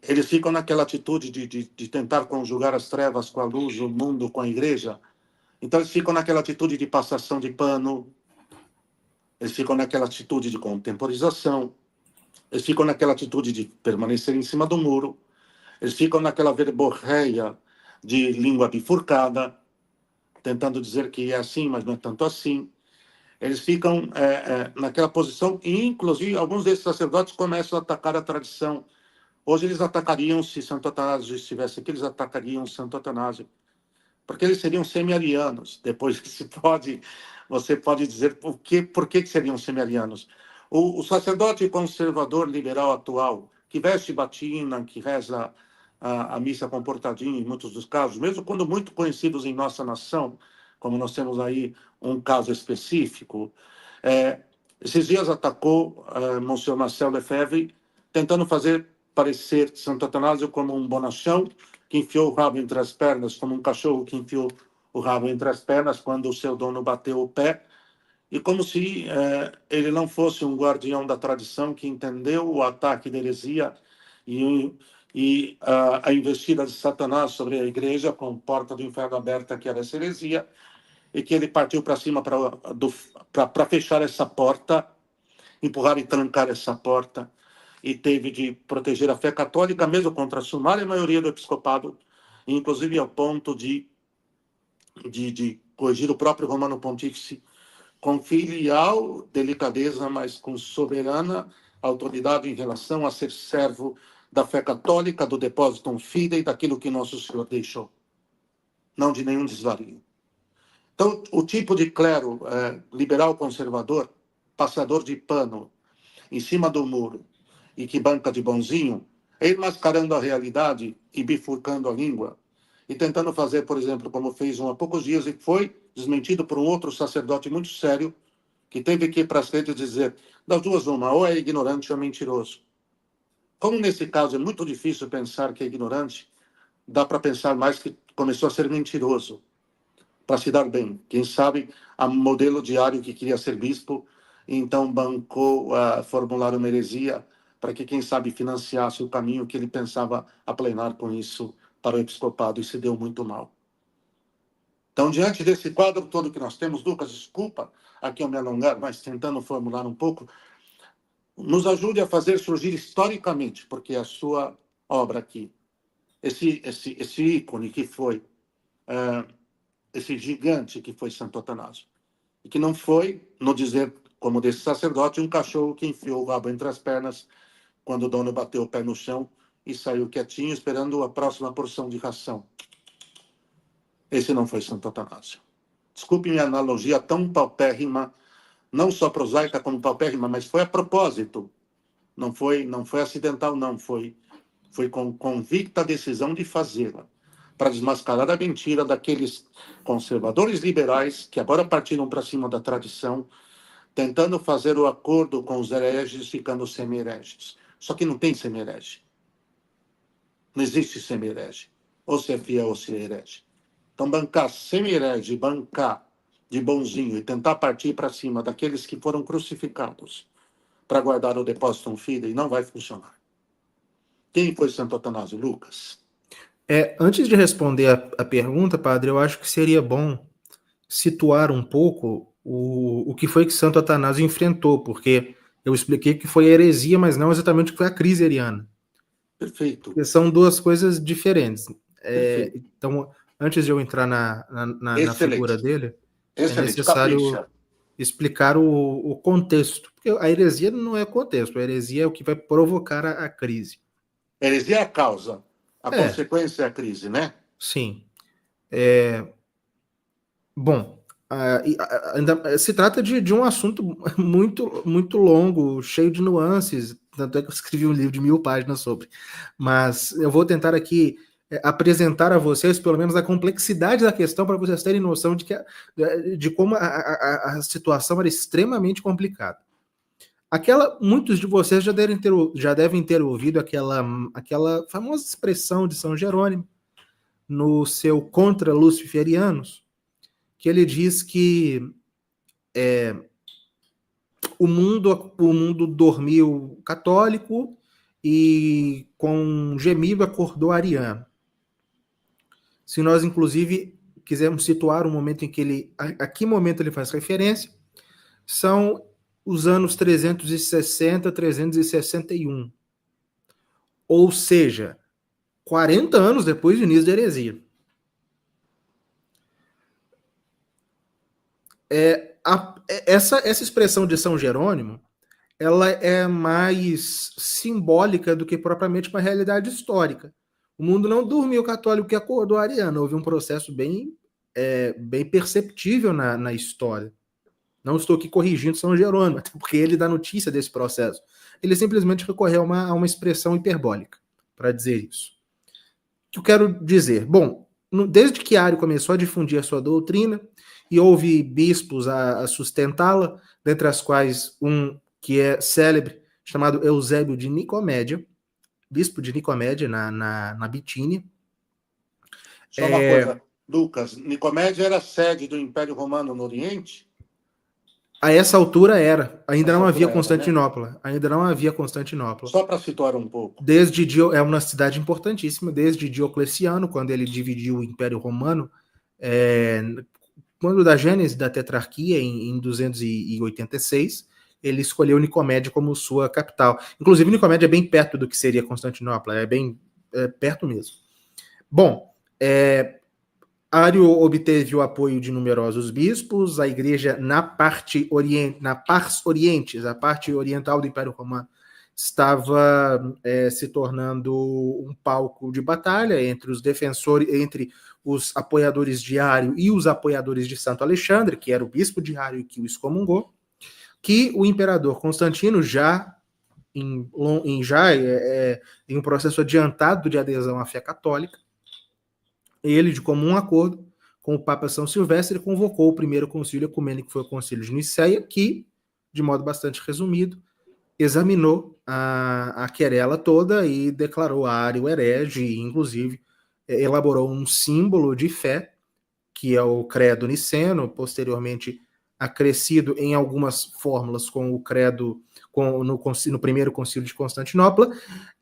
eles ficam naquela atitude de tentar conjugar as trevas com a luz, o mundo com a igreja. Então, eles ficam naquela atitude de passação de pano, eles ficam naquela atitude de contemporização, eles ficam naquela atitude de permanecer em cima do muro, eles ficam naquela verborreia de língua bifurcada, tentando dizer que é assim, mas não é tanto assim. Eles ficam naquela posição, e inclusive alguns desses sacerdotes começam a atacar a tradição. Hoje eles atacariam, se Santo Atanásio estivesse aqui, eles atacariam Santo Atanásio, porque eles seriam semi-arianos. Depois você pode dizer por que seriam semi-arianos. O sacerdote conservador liberal atual, que veste batina, que reza a missa comportadinha em muitos dos casos, mesmo quando muito conhecidos em nossa nação, como nós temos aí um caso específico, esses dias atacou Monsenhor Marcel Lefebvre, tentando fazer parecer Santo Atanásio como um bonachão, que enfiou o rabo entre as pernas, como um cachorro que enfiou o rabo entre as pernas quando o seu dono bateu o pé, e como se ele não fosse um guardião da tradição que entendeu o ataque da heresia e a investida de Satanás sobre a igreja com a porta do inferno aberta, que era essa heresia, e que ele partiu para cima para fechar essa porta, empurrar e trancar essa porta, e teve de proteger a fé católica, mesmo contra a sumária maioria do episcopado, inclusive ao ponto de corrigir o próprio Romano Pontífice com filial delicadeza, mas com soberana autoridade em relação a ser servo da fé católica, do depósito fidei, daquilo que nosso Senhor deixou, não de nenhum desvario. Então, o tipo de clero liberal conservador, passador de pano em cima do muro e que banca de bonzinho, é ir mascarando a realidade e bifurcando a língua e tentando fazer, por exemplo, como fez há poucos dias e foi desmentido por um outro sacerdote muito sério que teve que ir para as redes dizer, das duas uma, ou é ignorante ou é mentiroso. Como nesse caso é muito difícil pensar que é ignorante, dá para pensar mais que começou a ser mentiroso para se dar bem. Quem sabe a modelo diário que queria ser bispo, então bancou formular uma heresia para que, quem sabe, financiasse o caminho que ele pensava aplanar com isso para o episcopado, e se deu muito mal. Então, diante desse quadro todo que nós temos, Lucas, desculpa aqui eu me alongar, mas tentando formular um pouco, nos ajude a fazer surgir historicamente, porque a sua obra aqui, esse ícone que foi, esse gigante que foi Santo Atanásio, e que não foi, no dizer como desse sacerdote, um cachorro que enfiou o rabo entre as pernas quando o dono bateu o pé no chão e saiu quietinho esperando a próxima porção de ração. Esse não foi Santo Atanásio. desculpe minha analogia tão paupérrima, não só prosaica como paupérrima, mas foi a propósito. Não foi acidental, não. Foi com convicta decisão de fazê-la, para desmascarar a mentira daqueles conservadores liberais que agora partiram para cima da tradição, tentando fazer o acordo com os hereges, ficando semi-hereges. Só que não tem semi-herege. Não existe semi-herege. Ou se é fiel ou se é herege. Então, bancar semi-herege, bancar de bonzinho e tentar partir para cima daqueles que foram crucificados para guardar o depósito fidei não vai funcionar. Quem foi Santo Atanásio? Lucas. Antes de responder a pergunta, padre, eu acho que seria bom situar um pouco o que foi que Santo Atanásio enfrentou, porque eu expliquei que foi a heresia, mas não exatamente o que foi a crise ariana. Perfeito. Porque são duas coisas diferentes. Então, antes de eu entrar na figura dele, é necessário explicar o contexto. Porque a heresia não é contexto, a heresia é o que vai provocar a crise. A heresia é a causa, a consequência é a crise, né? Sim. Bom, ainda se trata de um assunto muito, muito longo, cheio de nuances, tanto é que eu escrevi um livro de 1000 páginas sobre. Mas eu vou tentar aqui apresentar a vocês, pelo menos, a complexidade da questão, para vocês terem noção de como a situação era extremamente complicada. Muitos de vocês já devem ter ouvido aquela famosa expressão de São Jerônimo, no seu Contra Luciferianos, que ele diz que o mundo dormiu católico e com um gemido acordou ariano. Se nós, inclusive, quisermos situar o momento em que a que momento ele faz referência, são os anos 360, 361. Ou seja, 40 anos depois do início da heresia. Essa expressão de São Jerônimo, ela é mais simbólica do que propriamente uma realidade histórica. O mundo não dormiu católico que acordou ariano. Houve um processo bem perceptível na história. Não estou aqui corrigindo São Jerônimo, até porque ele dá notícia desse processo. Ele simplesmente recorreu a uma expressão hiperbólica para dizer isso. O que eu quero dizer? Bom, desde que Ario começou a difundir a sua doutrina, e houve bispos a sustentá-la, dentre as quais um que é célebre, chamado Eusébio de Nicomédia, bispo de Nicomédia, na Bitínia. Só uma coisa, Lucas, Nicomédia era sede do Império Romano no Oriente? A essa altura era. Ainda não havia Constantinopla. Né? Ainda não havia Constantinopla. Só para situar um pouco. É uma cidade importantíssima, desde Diocleciano, quando ele dividiu o Império Romano, quando da gênese da tetrarquia, em 286, ele escolheu Nicomédia como sua capital. Inclusive, Nicomédia é bem perto do que seria Constantinopla, é bem perto mesmo. Bom, Ario obteve o apoio de numerosos bispos, a igreja na Pars Orientis, a parte oriental do Império Romano, estava se tornando um palco de batalha entre os defensores, entre os apoiadores de Ario e os apoiadores de Santo Alexandre, que era o bispo de Ario que o excomungou, que o imperador Constantino, já em um processo adiantado de adesão à fé católica, ele, de comum acordo com o Papa São Silvestre, convocou o primeiro concílio ecumênico, que foi o concílio de Nicéia, que, de modo bastante resumido, examinou a querela toda e declarou Ario herege, e inclusive elaborou um símbolo de fé, que é o credo niceno, posteriormente acrescido em algumas fórmulas com o credo no primeiro concílio de Constantinopla.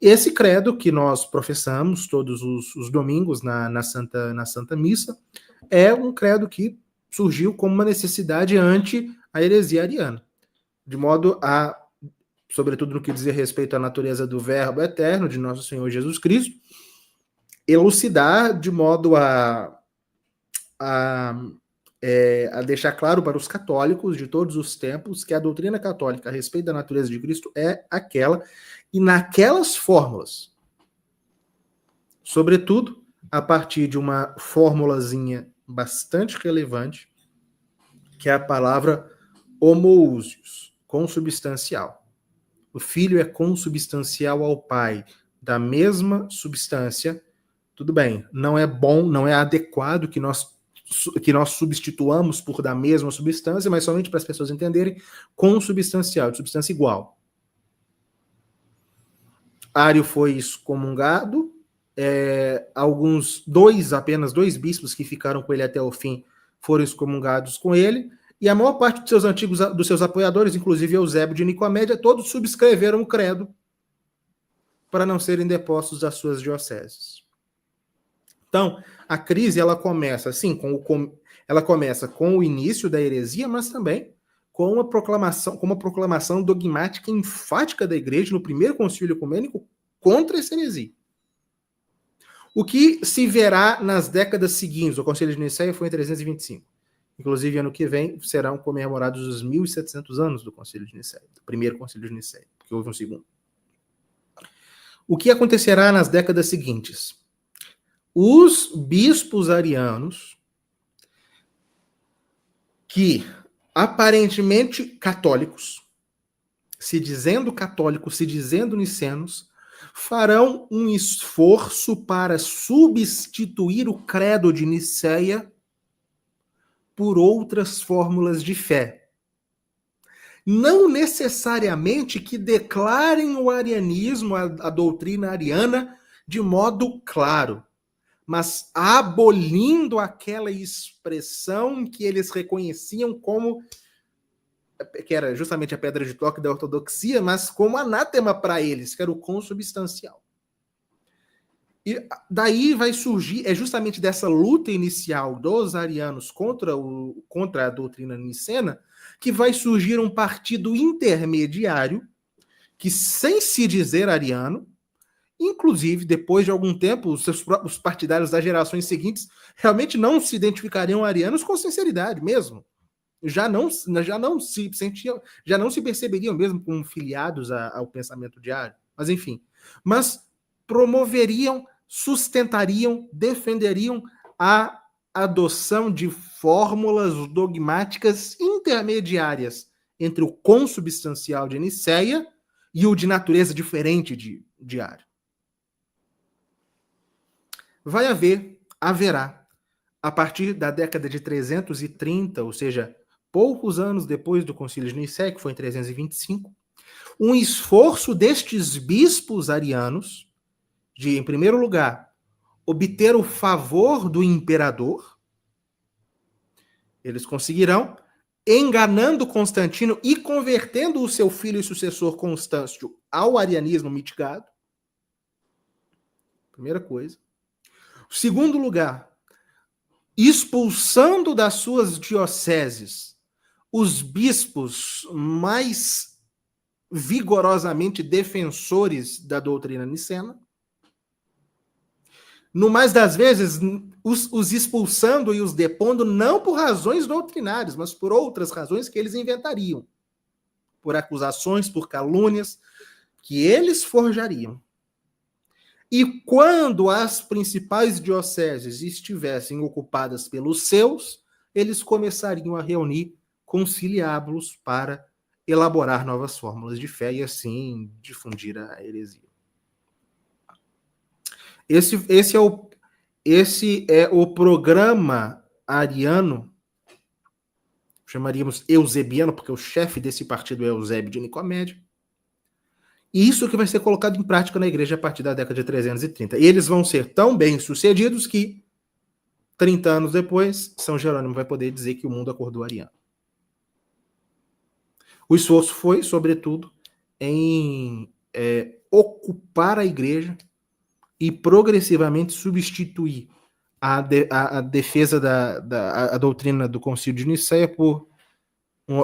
Esse credo que nós professamos todos os domingos na Santa Missa é um credo que surgiu como uma necessidade ante a heresia ariana, de modo a, sobretudo no que diz respeito à natureza do Verbo eterno de nosso Senhor Jesus Cristo, elucidar de modo a deixar claro para os católicos de todos os tempos que a doutrina católica a respeito da natureza de Cristo é aquela, e naquelas fórmulas, sobretudo a partir de uma formulazinha bastante relevante, que é a palavra homoousios, consubstancial. O filho é consubstancial ao pai, da mesma substância. Tudo bem, não é bom, não é adequado que nós substituamos por da mesma substância, mas somente para as pessoas entenderem, consubstancial, de substância igual. Ário foi excomungado, apenas dois bispos que ficaram com ele até o fim foram excomungados com ele, e a maior parte dos seus apoiadores, inclusive Eusébio de Nicomédia, todos subscreveram o credo para não serem depostos das suas dioceses. Então, a crise ela começa assim, ela começa com o início da heresia, mas também com uma proclamação dogmática enfática da Igreja no primeiro concílio ecumênico contra essa heresia. O que se verá nas décadas seguintes, o Concílio de Nicéia foi em 325. Inclusive, ano que vem serão comemorados os 1.700 anos do Concílio de Nicéia, do primeiro Concílio de Nicéia, porque houve um segundo. O que acontecerá nas décadas seguintes? Os bispos arianos, que aparentemente católicos, se dizendo nicenos, farão um esforço para substituir o credo de Nicéia por outras fórmulas de fé. Não necessariamente que declarem o arianismo, a doutrina ariana, de modo claro, mas abolindo aquela expressão que eles reconheciam como, que era justamente a pedra de toque da ortodoxia, mas como anátema para eles, que era o consubstancial. E daí vai surgir, é justamente dessa luta inicial dos arianos contra a doutrina nicena, que vai surgir um partido intermediário, que sem se dizer ariano, inclusive, depois de algum tempo, os partidários das gerações seguintes realmente não se identificariam arianos com sinceridade mesmo. Já não se perceberiam mesmo como filiados ao pensamento diário. Mas, enfim. Mas promoveriam, sustentariam, defenderiam a adoção de fórmulas dogmáticas intermediárias entre o consubstancial de Nicéia e o de natureza diferente de Ário. Haverá, a partir da década de 330, ou seja, poucos anos depois do Concílio de Nicéia, que foi em 325, um esforço destes bispos arianos de, em primeiro lugar, obter o favor do imperador. Eles conseguirão, enganando Constantino e convertendo o seu filho e sucessor Constâncio ao arianismo mitigado. Primeira coisa. Segundo lugar, expulsando das suas dioceses os bispos mais vigorosamente defensores da doutrina nicena. No mais das vezes, os expulsando e os depondo não por razões doutrinárias, mas por outras razões que eles inventariam. Por acusações, por calúnias, que eles forjariam. E quando as principais dioceses estivessem ocupadas pelos seus, eles começariam a reunir conciliábulos para elaborar novas fórmulas de fé e assim difundir a heresia. Esse é o programa ariano, chamaríamos eusebiano, porque o chefe desse partido é Eusébio de Nicomédia. E isso que vai ser colocado em prática na igreja a partir da década de 330. E eles vão ser tão bem sucedidos que 30 anos depois, São Jerônimo vai poder dizer que o mundo acordou ariano. O esforço foi, sobretudo, em ocupar a igreja e progressivamente substituir a defesa da doutrina do Concílio de Nicéia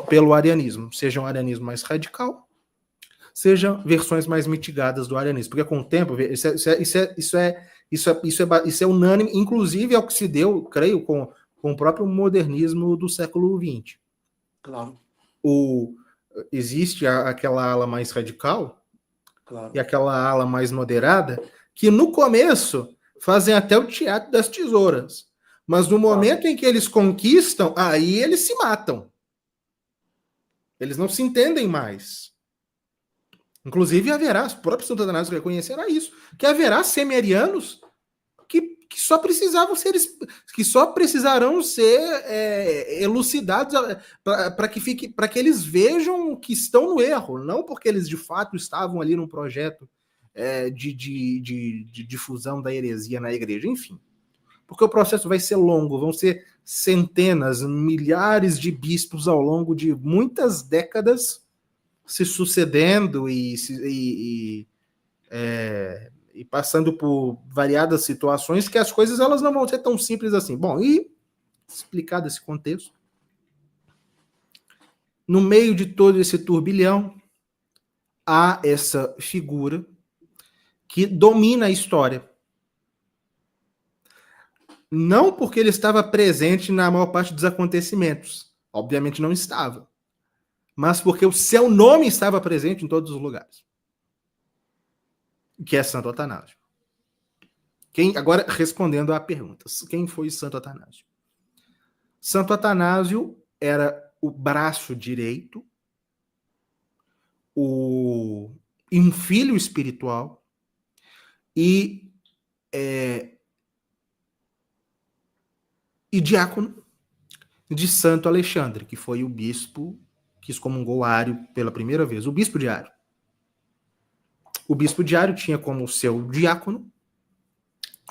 pelo arianismo, seja um arianismo mais radical, seja versões mais mitigadas do arianismo, porque com o tempo isso é unânime, inclusive é o que se deu, creio, com o próprio modernismo do século XX. Claro. Existe aquela ala mais radical, claro, e aquela ala mais moderada, que no começo fazem até o teatro das tesouras, Mas no momento em que eles conquistam, aí eles se matam. Eles não se entendem mais. Inclusive haverá, o próprio Santo Atanásio reconhecerá isso, que haverá semi-arianos que só precisavam ser, que só precisarão ser elucidados para que eles vejam que estão no erro, não porque eles de fato estavam ali num projeto de difusão da heresia na igreja, enfim. Porque o processo vai ser longo, vão ser centenas, milhares de bispos ao longo de muitas décadas se sucedendo e passando por variadas situações que as coisas elas não vão ser tão simples assim. Bom, e explicado esse contexto, no meio de todo esse turbilhão, há essa figura que domina a história. Não porque ele estava presente na maior parte dos acontecimentos. Obviamente não estava. Mas porque o seu nome estava presente em todos os lugares. Que é Santo Atanásio. Agora, respondendo à pergunta, quem foi Santo Atanásio? Santo Atanásio era o braço direito, um filho espiritual e diácono de Santo Alexandre, que foi o bispo que excomungou Ário pela primeira vez, o bispo de Ário. O bispo de Ário tinha como seu diácono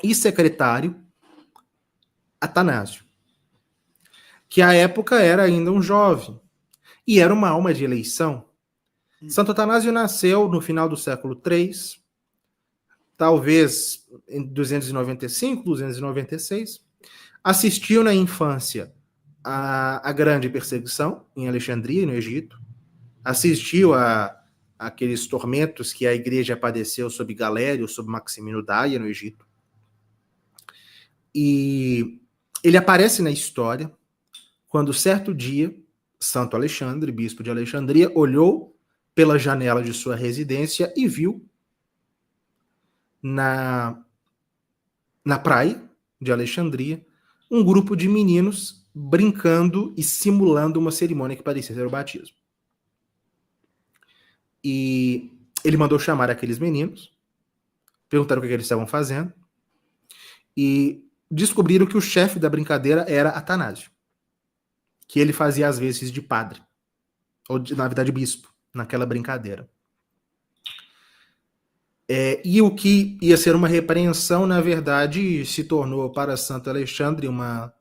e secretário Atanásio, que à época era ainda um jovem e era uma alma de eleição. Santo Atanásio nasceu no final do século III, talvez em 295, 296. Assistiu na infância a grande perseguição em Alexandria, no Egito. Assistiu a aqueles tormentos que a igreja padeceu sob Galério, sob Maximino Daia, no Egito. E ele aparece na história quando, certo dia, Santo Alexandre, bispo de Alexandria, olhou pela janela de sua residência e viu na praia de Alexandria um grupo de meninos brincando e simulando uma cerimônia que parecia ser o batismo. E ele mandou chamar aqueles meninos, perguntaram o que eles estavam fazendo, e descobriram que o chefe da brincadeira era Atanásio, que ele fazia às vezes de padre, ou na verdade bispo, naquela brincadeira. E o que ia ser uma repreensão, na verdade, se tornou para Santo Alexandre uma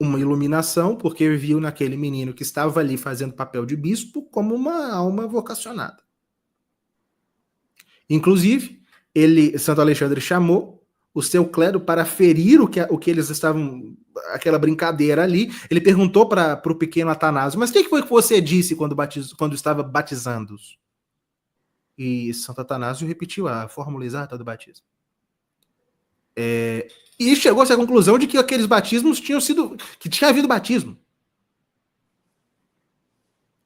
iluminação, porque viu naquele menino que estava ali fazendo papel de bispo como uma alma vocacionada. Inclusive, Santo Alexandre chamou o seu clero para ferir o que eles estavam, aquela brincadeira ali. Ele perguntou para o pequeno Atanásio, mas o que foi que você disse quando estava batizando-os? E Santo Atanásio repetiu a fórmula exata do batismo. E chegou-se à conclusão de que aqueles batismos que tinha havido batismo.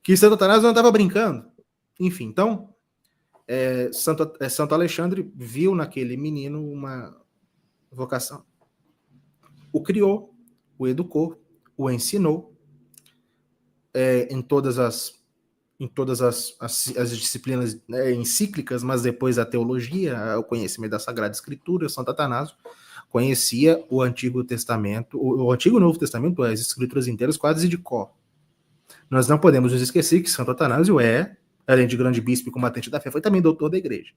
Que Santo Atanásio não estava brincando. Enfim, então, Santo Alexandre viu naquele menino uma vocação. O criou, o educou, o ensinou em todas as disciplinas encíclicas, mas depois a teologia, o conhecimento da Sagrada Escritura. Santo Atanásio conhecia o Antigo Testamento, o Antigo e o Novo Testamento, as Escrituras inteiras quase de cor. Nós não podemos nos esquecer que Santo Atanásio além de grande bispo e combatente da fé, foi também doutor da igreja.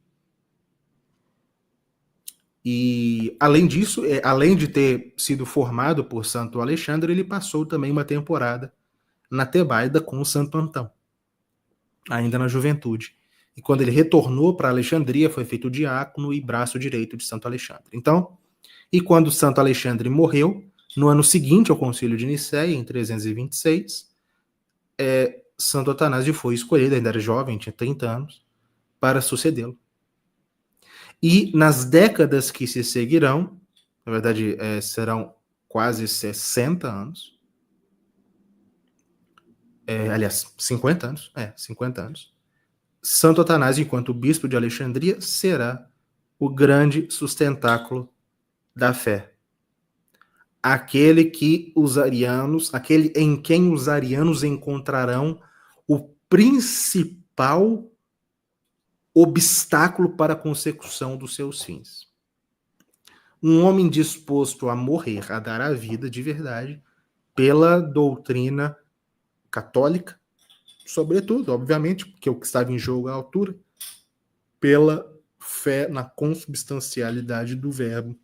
E, além disso, além de ter sido formado por Santo Alexandre, ele passou também uma temporada na Tebaida com o Santo Antão, ainda na juventude. E quando ele retornou para Alexandria, foi feito diácono e braço direito de Santo Alexandre. Então, e quando Santo Alexandre morreu, no ano seguinte ao Concílio de Nicéia, em 326, Santo Atanásio foi escolhido, ainda era jovem, tinha 30 anos, para sucedê-lo. E nas décadas que se seguirão, na verdade serão quase 60 anos, aliás, 50 anos, 50 anos, Santo Atanásio, enquanto bispo de Alexandria, será o grande sustentáculo da fé. aquele em quem os arianos encontrarão o principal obstáculo para a consecução dos seus fins. Um homem disposto a morrer, a dar a vida de verdade, pela doutrina católica, sobretudo, obviamente, porque o que estava em jogo é a altura, pela fé na consubstancialidade do Verbo,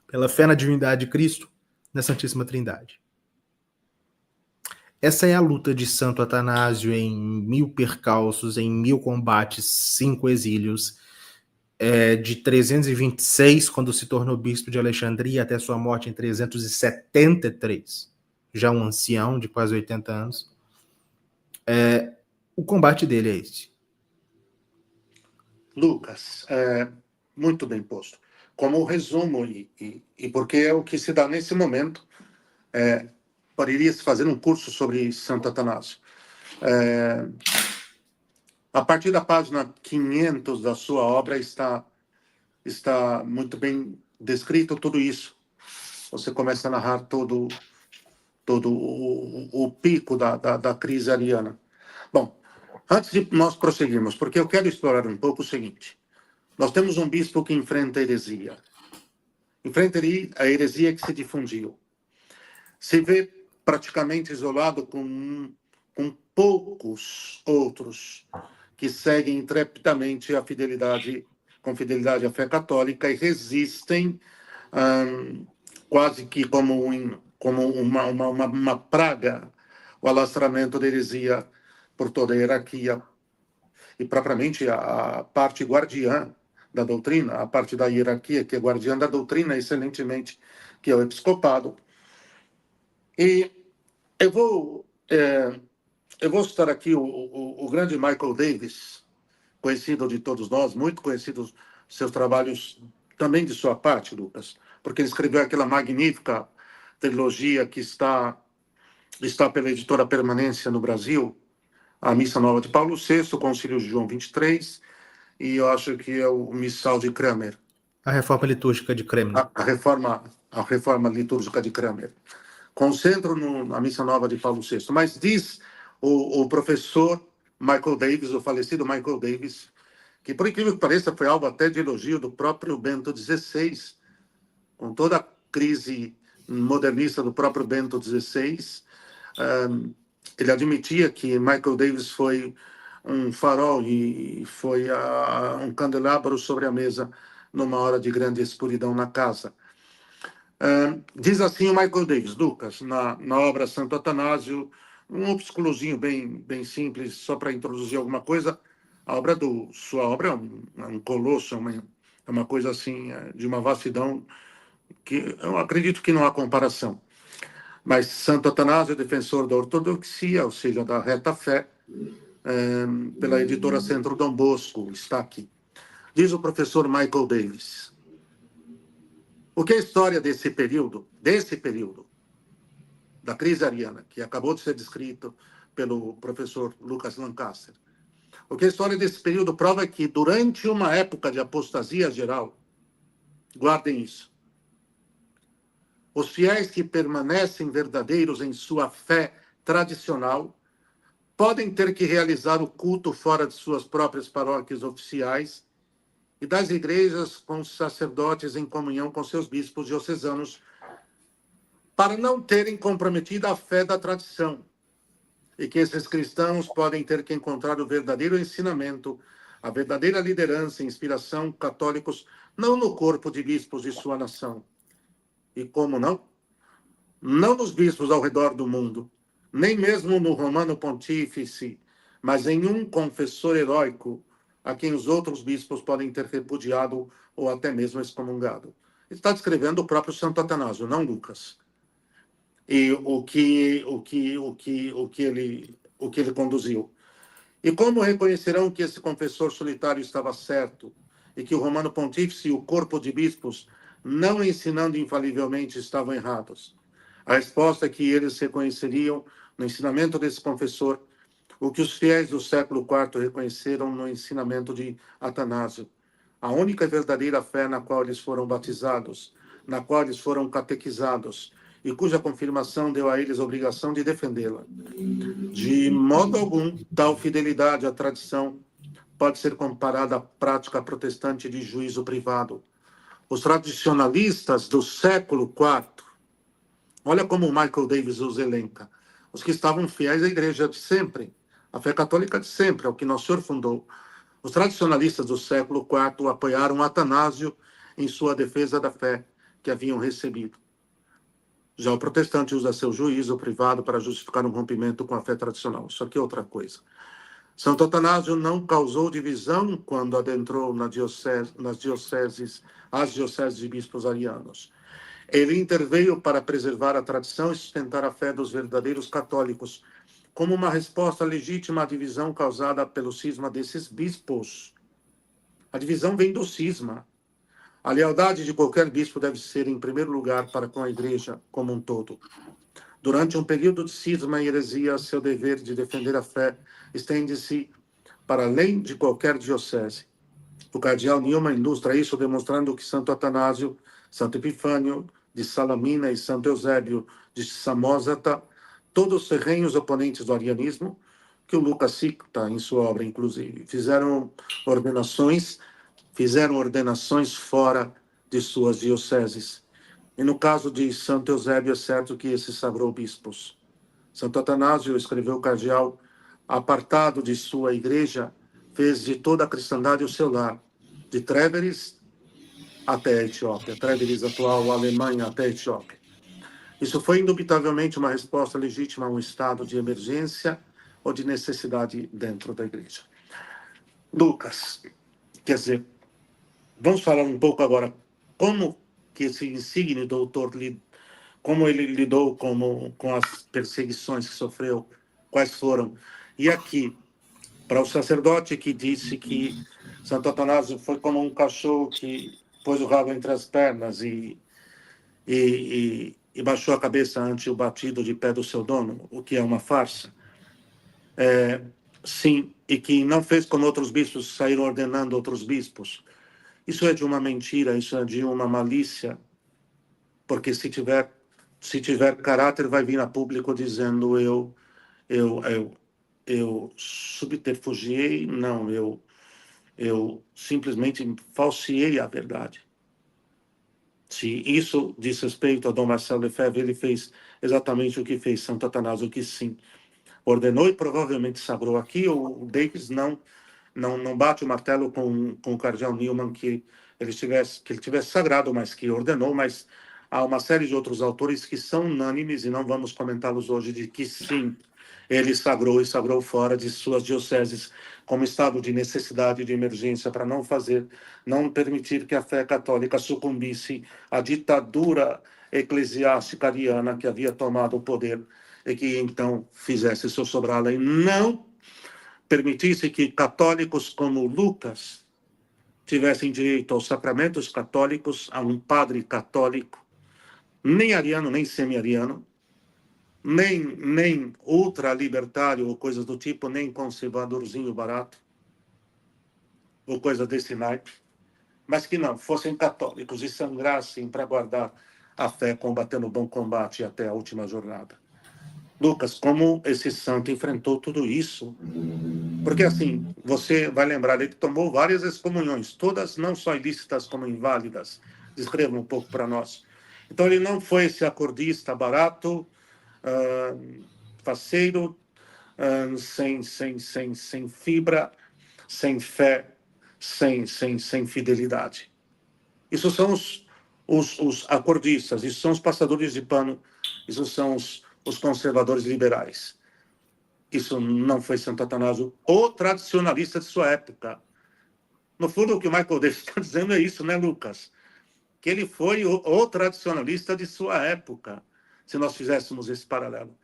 pela fé na divindade de Cristo, na Santíssima Trindade. Essa é a luta de Santo Atanásio em 1000 percalços, em 1000 combates, 5 exílios, de 326, quando se tornou bispo de Alexandria, até sua morte em 373, já um ancião de quase 80 anos. O combate dele é esse. Lucas, muito bem posto. Como resumo, e porque é o que se dá nesse momento, poderia-se fazer um curso sobre Santo Atanásio. A partir da página 500 da sua obra está muito bem descrito tudo isso. Você começa a narrar todo o pico da crise ariana. Bom, antes de nós prosseguirmos, porque eu quero explorar um pouco o seguinte. Nós temos um bispo que enfrenta a heresia. Enfrenta a heresia que se difundiu. Se vê praticamente isolado com poucos outros que seguem intrepidamente com fidelidade à fé católica e resistem quase que como uma praga o alastramento da heresia por toda a hierarquia e propriamente a parte guardiã da doutrina, a parte da hierarquia que é guardiã da doutrina, excelentemente, que é o episcopado. E eu vou citar aqui o grande Michael Davis, conhecido de todos nós, muito conhecido seus trabalhos também de sua parte, Lucas, porque ele escreveu aquela magnífica trilogia que está pela editora Permanência no Brasil, a Missa Nova de Paulo VI, o Concílio de João XXIII, e eu acho que é o Missal de Cranmer. A reforma litúrgica de Cranmer. A reforma litúrgica de Cranmer. Concentro na Missa Nova de Paulo VI. Mas diz o professor Michael Davis, o falecido Michael Davis, que, por incrível que pareça, foi alvo até de elogio do próprio Bento XVI, com toda a crise modernista do próprio Bento XVI. Ele admitia que Michael Davis foi um farol e foi um candelabro sobre a mesa numa hora de grande escuridão na casa. Diz assim o Michael Davis, Lucas, na obra Santo Atanásio, um opusculozinho bem simples, só para introduzir alguma coisa. Sua obra é um colosso, é uma coisa assim, de uma vastidão que eu acredito que não há comparação. Mas Santo Atanásio, defensor da ortodoxia, ou seja, da reta fé, pela editora Centro Dom Bosco, está aqui. Diz o professor Michael Davis. O que é a história desse período, da crise ariana, que acabou de ser descrito pelo professor Lucas Lancaster? O que a história desse período prova é que, durante uma época de apostasia geral, guardem isso, os fiéis que permanecem verdadeiros em sua fé tradicional podem ter que realizar o culto fora de suas próprias paróquias oficiais e das igrejas com os sacerdotes em comunhão com seus bispos diocesanos, para não terem comprometido a fé da tradição, e que esses cristãos podem ter que encontrar o verdadeiro ensinamento, a verdadeira liderança e inspiração católicos, não no corpo de bispos de sua nação. E como não? Não nos bispos ao redor do mundo, nem mesmo no Romano Pontífice, mas em um confessor heróico, a quem os outros bispos podem ter repudiado ou até mesmo excomungado. Ele está descrevendo o próprio Santo Atanásio, não Lucas. E o que ele conduziu. E como reconhecerão que esse confessor solitário estava certo e que o Romano Pontífice e o corpo de bispos, não ensinando infalivelmente, estavam errados? A resposta é que eles reconheceriam no ensinamento desse confessor o que os fiéis do século IV reconheceram no ensinamento de Atanásio, a única e verdadeira fé na qual eles foram batizados, na qual eles foram catequizados e cuja confirmação deu a eles a obrigação de defendê-la. De modo algum, tal fidelidade à tradição pode ser comparada à prática protestante de juízo privado. Os tradicionalistas do século IV, olha como Michael Davis os elenca, os que estavam fiéis à igreja de sempre, à fé católica de sempre, ao que Nosso Senhor fundou. Os tradicionalistas do século IV apoiaram Atanásio em sua defesa da fé que haviam recebido. Já o protestante usa seu juízo privado para justificar um rompimento com a fé tradicional. Isso aqui é outra coisa. Santo Atanásio não causou divisão quando adentrou as dioceses de bispos arianos. Ele interveio para preservar a tradição e sustentar a fé dos verdadeiros católicos, como uma resposta legítima à divisão causada pelo cisma desses bispos. A divisão vem do cisma. A lealdade de qualquer bispo deve ser, em primeiro lugar, para com a igreja como um todo. Durante um período de cisma e heresia, seu dever de defender a fé estende-se para além de qualquer diocese. O cardeal Newman ilustra isso demonstrando que Santo Atanásio, Santo Epifânio de Salamina e Santo Eusébio de Samosata, todos ferrenhos oponentes do arianismo, que o Lucas cita em sua obra, inclusive, fizeram ordenações fora de suas dioceses. E no caso de Santo Eusébio, é certo que esse sagrou bispos. Santo Atanásio, escreveu o cardeal, apartado de sua igreja, fez de toda a cristandade o seu lar, de Tréveris até a Etiópia, Tréveris atual, Alemanha até a Etiópia. Isso foi indubitavelmente uma resposta legítima a um estado de emergência ou de necessidade dentro da igreja. Lucas, quer dizer, vamos falar um pouco agora como que esse insigne doutor, como ele lidou com as perseguições que sofreu, quais foram. E aqui, para o sacerdote que disse que Santo Atanásio foi como um cachorro que pôs o rabo entre as pernas e baixou a cabeça ante o batido de pé do seu dono, o que é uma farsa. Sim, e que não fez como outros bispos saíram ordenando outros bispos. Isso é de uma mentira, isso é de uma malícia, porque se tiver caráter, vai vir a público dizendo eu subterfugiei, não, eu simplesmente falseei a verdade. Se isso diz respeito a Dom Marcelo Lefebvre, ele fez exatamente o que fez Santo Atanásio, que sim, ordenou e provavelmente sagrou. Aqui o Davis não bate o martelo com o cardeal Newman que ele tivesse sagrado, mas que ordenou, mas há uma série de outros autores que são unânimes, e não vamos comentá-los hoje, de que sim, ele sagrou e sagrou fora de suas dioceses como estado de necessidade e de emergência para não permitir que a fé católica sucumbisse à ditadura eclesiástica ariana que havia tomado o poder e que então fizesse sossobrar e não permitisse que católicos como Lucas tivessem direito aos sacramentos católicos, a um padre católico, nem ariano, nem semi-ariano, nem ultra-libertário ou coisas do tipo, nem conservadorzinho barato, ou coisa desse naipe, mas que não, fossem católicos e sangrassem para guardar a fé, combatendo o bom combate até a última jornada. Lucas, como esse santo enfrentou tudo isso? Porque, assim, você vai lembrar, ele tomou várias excomunhões, todas não só ilícitas como inválidas. Descreva um pouco para nós. Então, ele não foi esse acordista barato, faceiro, sem fibra, sem fé, sem fidelidade. Isso são os acordistas, isso são os passadores de pano, isso são os conservadores liberais. Isso não foi Santo Atanásio, o tradicionalista de sua época. No fundo, o que o Michael Davis está dizendo é isso, né, Lucas? Que ele foi o tradicionalista de sua época, se nós fizéssemos esse paralelo.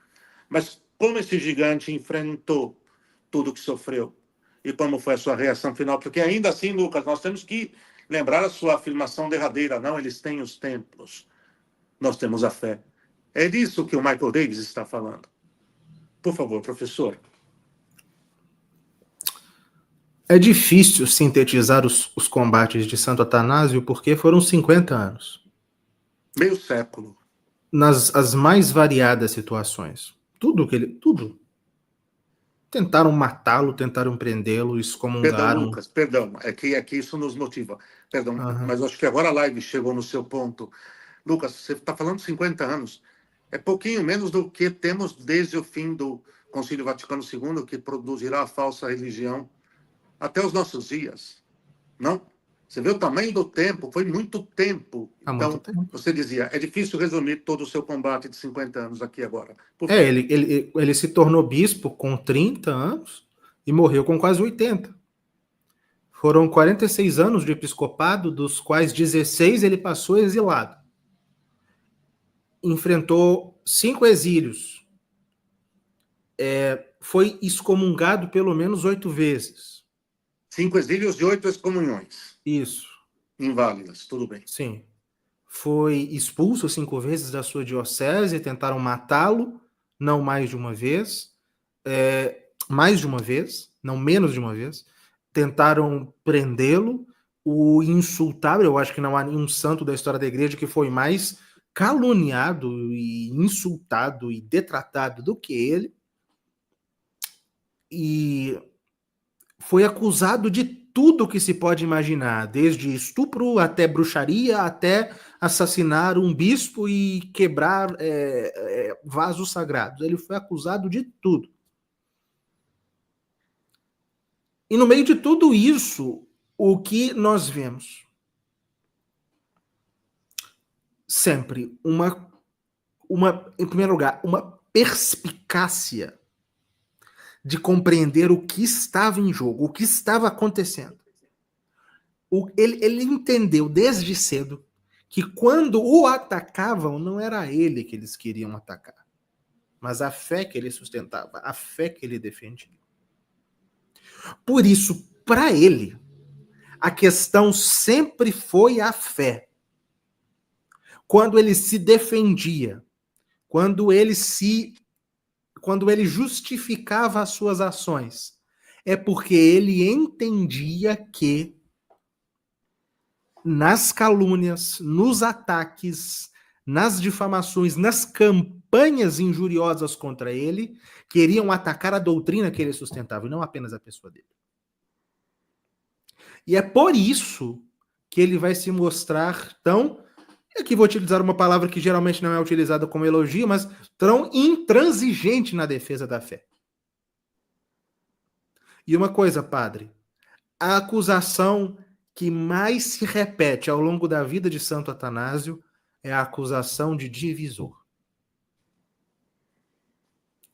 Mas como esse gigante enfrentou tudo que sofreu? E como foi a sua reação final? Porque ainda assim, Lucas, nós temos que lembrar a sua afirmação derradeira. Não, eles têm os templos. Nós temos a fé. É disso que o Michael Davis está falando. Por favor, professor. É difícil sintetizar os combates de Santo Atanásio porque foram 50 anos. Meio século. Nas as mais variadas situações. Tudo. Tentaram matá-lo, tentaram prendê-lo, Perdão, excomungaram. Lucas, perdão. É que isso nos motiva. Perdão, Aham. mas eu acho que agora a live chegou no seu ponto. Lucas, você está falando 50 anos. É pouquinho menos do que temos desde o fim do Concílio Vaticano II, que produzirá a falsa religião até os nossos dias. Não? Você vê o tamanho do tempo, foi muito tempo. Há muito Então, tempo. você dizia, é difícil resumir todo o seu combate de 50 anos aqui agora. Por É, quê? ele se tornou bispo com 30 anos e morreu com quase 80. Foram 46 anos de episcopado, dos quais 16 ele passou exilado. Enfrentou 5 exílios. Foi excomungado pelo menos 8 vezes. 5 exílios e 8 excomunhões. Isso, Inválidas, tudo bem. sim. Foi expulso 5 vezes da sua diocese, tentaram matá-lo, não mais de uma vez. Mais de uma vez, não menos de uma vez. Tentaram prendê-lo, o insultaram. Eu acho que não há nenhum santo da história da igreja que foi mais caluniado e insultado e detratado do que ele. E foi acusado de tudo que se pode imaginar, desde estupro até bruxaria, até assassinar um bispo e quebrar vasos sagrados. Ele foi acusado de tudo. E no meio de tudo isso, o que nós vemos? Sempre em primeiro lugar, uma perspicácia de compreender o que estava em jogo, o que estava acontecendo. Ele entendeu desde cedo que quando o atacavam, não era ele que eles queriam atacar, mas a fé que ele sustentava, a fé que ele defendia. Por isso, para ele, a questão sempre foi a fé. Quando ele se defendia, quando ele justificava as suas ações, é porque ele entendia que nas calúnias, nos ataques, nas difamações, nas campanhas injuriosas contra ele, queriam atacar a doutrina que ele sustentava, e não apenas a pessoa dele. E é por isso que ele vai se mostrar tão, aqui vou utilizar uma palavra que geralmente não é utilizada como elogio, mas tão intransigente na defesa da fé. E uma coisa, padre, a acusação que mais se repete ao longo da vida de Santo Atanásio é a acusação de divisor.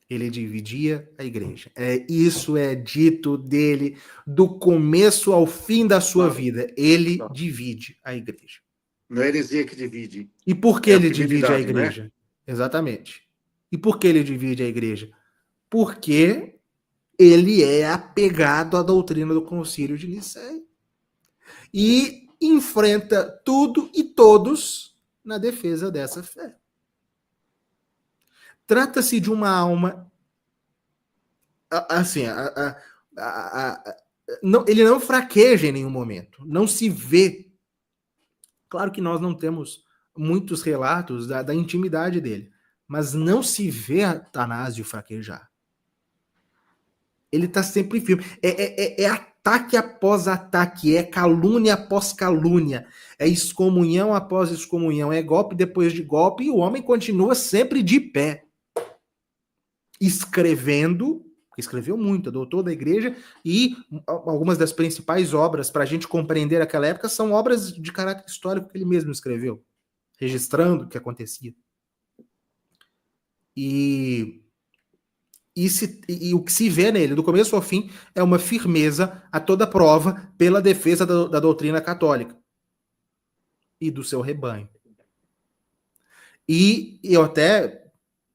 Ele dividia a igreja. Isso é dito dele do começo ao fim da sua vida. Ele divide a igreja. Não é heresia que divide. E por que É ele divide a igreja? né? Exatamente. E por que ele divide a igreja? Porque ele é apegado à doutrina do Concílio de Nicéia. E enfrenta tudo e todos na defesa dessa fé. Trata-se de uma alma assim, ele não fraqueja em nenhum momento, não se vê. Claro que nós não temos muitos relatos da intimidade dele, mas não se vê Atanásio fraquejar. Ele está sempre firme. É ataque após ataque, é calúnia após calúnia, é excomunhão após excomunhão, é golpe depois de golpe, e o homem continua sempre de pé, escreveu muito, é doutor da igreja, e algumas das principais obras para a gente compreender aquela época são obras de caráter histórico que ele mesmo escreveu, registrando o que acontecia. E o que se vê nele, do começo ao fim, é uma firmeza a toda prova pela defesa da doutrina católica e do seu rebanho. E eu até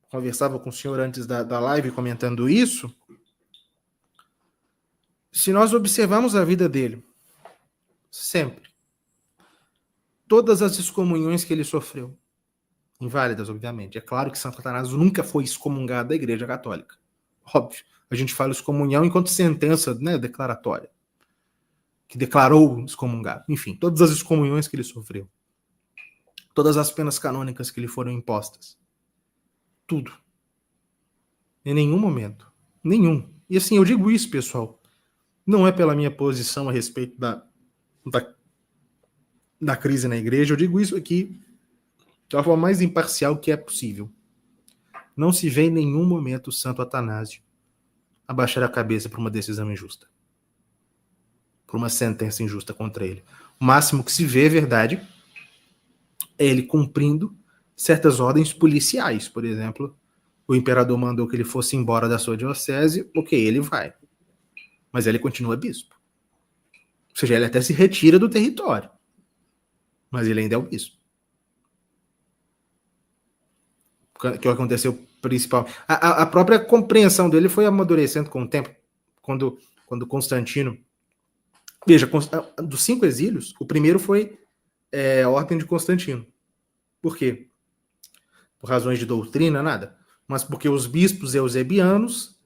conversava com o senhor antes da live comentando isso. Se nós observarmos a vida dele, sempre, todas as excomunhões que ele sofreu, inválidas, obviamente. É claro que Santo Atanásio nunca foi excomungado da Igreja Católica. Óbvio. A gente fala excomunhão enquanto sentença, né, declaratória, que declarou excomungado. Enfim, todas as excomunhões que ele sofreu. todas as penas canônicas que lhe foram impostas. Tudo. Em nenhum momento. Nenhum. E assim, eu digo isso, pessoal, não é pela minha posição a respeito da crise na igreja, eu digo isso aqui de uma forma mais imparcial que é possível. Não se vê em nenhum momento o Santo Atanásio abaixar a cabeça por uma decisão injusta, por uma sentença injusta contra ele. O máximo que se vê, é verdade, é ele cumprindo certas ordens policiais. Por exemplo, o imperador mandou que ele fosse embora da sua diocese, ok, ele vai. Mas ele continua bispo. Ou seja, ele até se retira do território. Mas ele ainda é o bispo. O que aconteceu principal. A própria compreensão dele foi amadurecendo com o tempo. Quando Constantino... Veja, dos 5 exílios, o primeiro foi a Ordem de Constantino. Por quê? Por razões de doutrina, nada. Mas porque os bispos eusebianos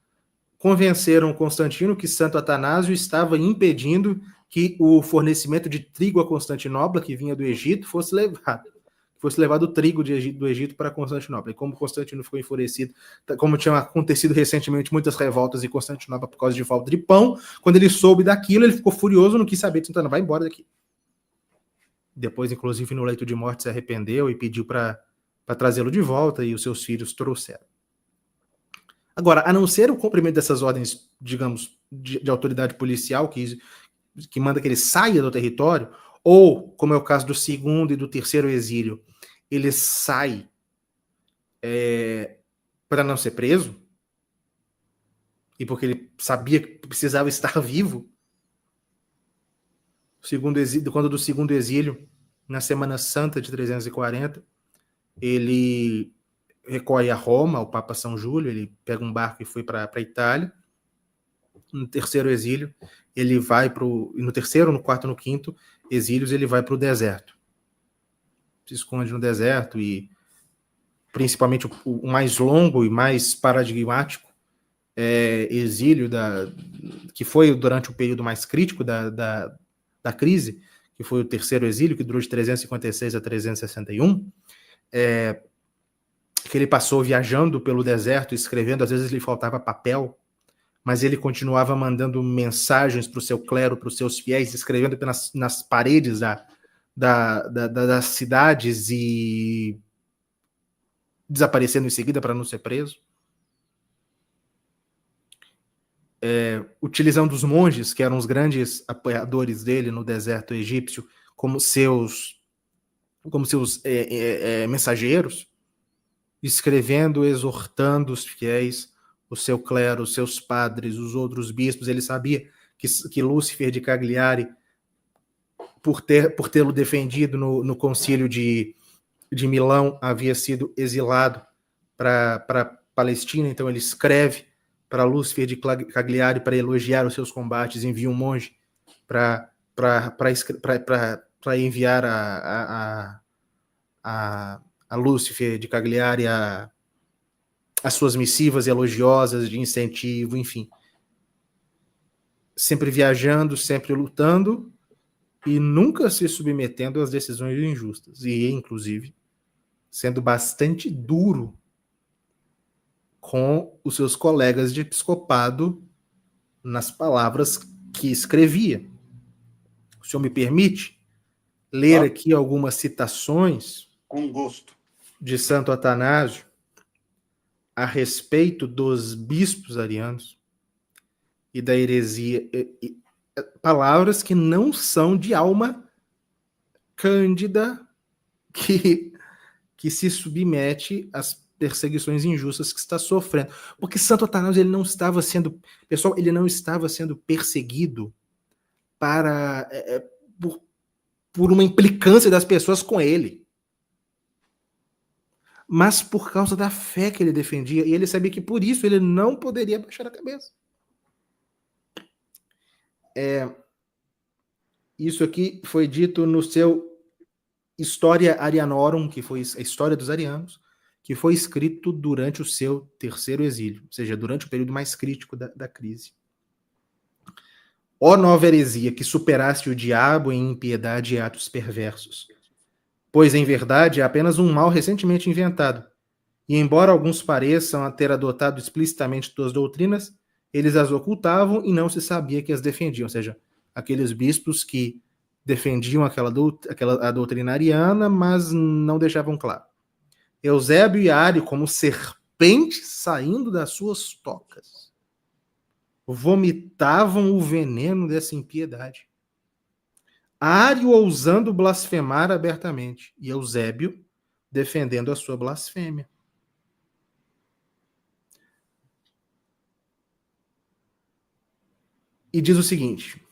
convenceram Constantino que Santo Atanásio estava impedindo que o fornecimento de trigo a Constantinopla, que vinha do Egito, fosse levado o trigo do Egito para Constantinopla. E como Constantino ficou enfurecido, como tinha acontecido recentemente muitas revoltas em Constantinopla por causa de falta de pão, quando ele soube daquilo, ele ficou furioso, não quis saber de Santana, vai embora daqui. Depois, inclusive, no leito de morte, se arrependeu e pediu para trazê-lo de volta, e os seus filhos trouxeram. Agora, a não ser o cumprimento dessas ordens, digamos, de autoridade policial, que manda que ele saia do território, ou, como é o caso do 2º e do 3º exílio, ele sai para não ser preso, e porque ele sabia que precisava estar vivo. Quando do 2º exílio, na Semana Santa de 340, ele recorre a Roma, ao Papa São Júlio, ele pega um barco e foi para a Itália. No 3º exílio, ele vai no 3º, no 4º, no 5º exílios, ele vai para o deserto. Se esconde no deserto, e principalmente o mais longo e mais paradigmático exílio que foi durante o período mais crítico da crise, que foi o 3º exílio, que durou de 356 a 361, que ele passou viajando pelo deserto, escrevendo, às vezes lhe faltava papel, mas ele continuava mandando mensagens para o seu clero, para os seus fiéis, escrevendo nas paredes das cidades e desaparecendo em seguida para não ser preso. Utilizando os monges, que eram os grandes apoiadores dele no deserto egípcio, como seus mensageiros, escrevendo, exortando os fiéis, o seu clero, os seus padres, os outros bispos. Ele sabia que Lúcifer de Cagliari, por tê-lo defendido no concílio de Milão, havia sido exilado para Palestina. Então ele escreve para Lúcifer de Cagliari para elogiar os seus combates, envia um monge para enviar a Lúcifer de Cagliari as suas missivas elogiosas de incentivo, enfim. Sempre viajando, sempre lutando e nunca se submetendo às decisões injustas. E, inclusive, sendo bastante duro com os seus colegas de episcopado nas palavras que escrevia. O senhor me permite ler aqui algumas citações com gosto de Santo Atanásio a respeito dos bispos arianos e da heresia, palavras que não são de alma cândida que se submete às perseguições injustas que está sofrendo. Porque Santo Atanásio, ele não estava sendo perseguido por uma implicância das pessoas com ele, mas por causa da fé que ele defendia, e ele sabia que por isso ele não poderia baixar a cabeça. Isso aqui foi dito no seu Historia Arianorum, que foi a história dos arianos, que foi escrito durante o seu 3º exílio, ou seja, durante o período mais crítico da crise. Ó nova heresia, que superaste o diabo em impiedade e atos perversos, pois em verdade é apenas um mal recentemente inventado. E embora alguns pareçam ter adotado explicitamente suas doutrinas, eles as ocultavam e não se sabia que as defendiam. Ou seja, aqueles bispos que defendiam a doutrina ariana, mas não deixavam claro. Eusébio e Ario, como serpentes saindo das suas tocas, vomitavam o veneno dessa impiedade. Ario ousando blasfemar abertamente, e Eusébio defendendo a sua blasfêmia. E diz o seguinte: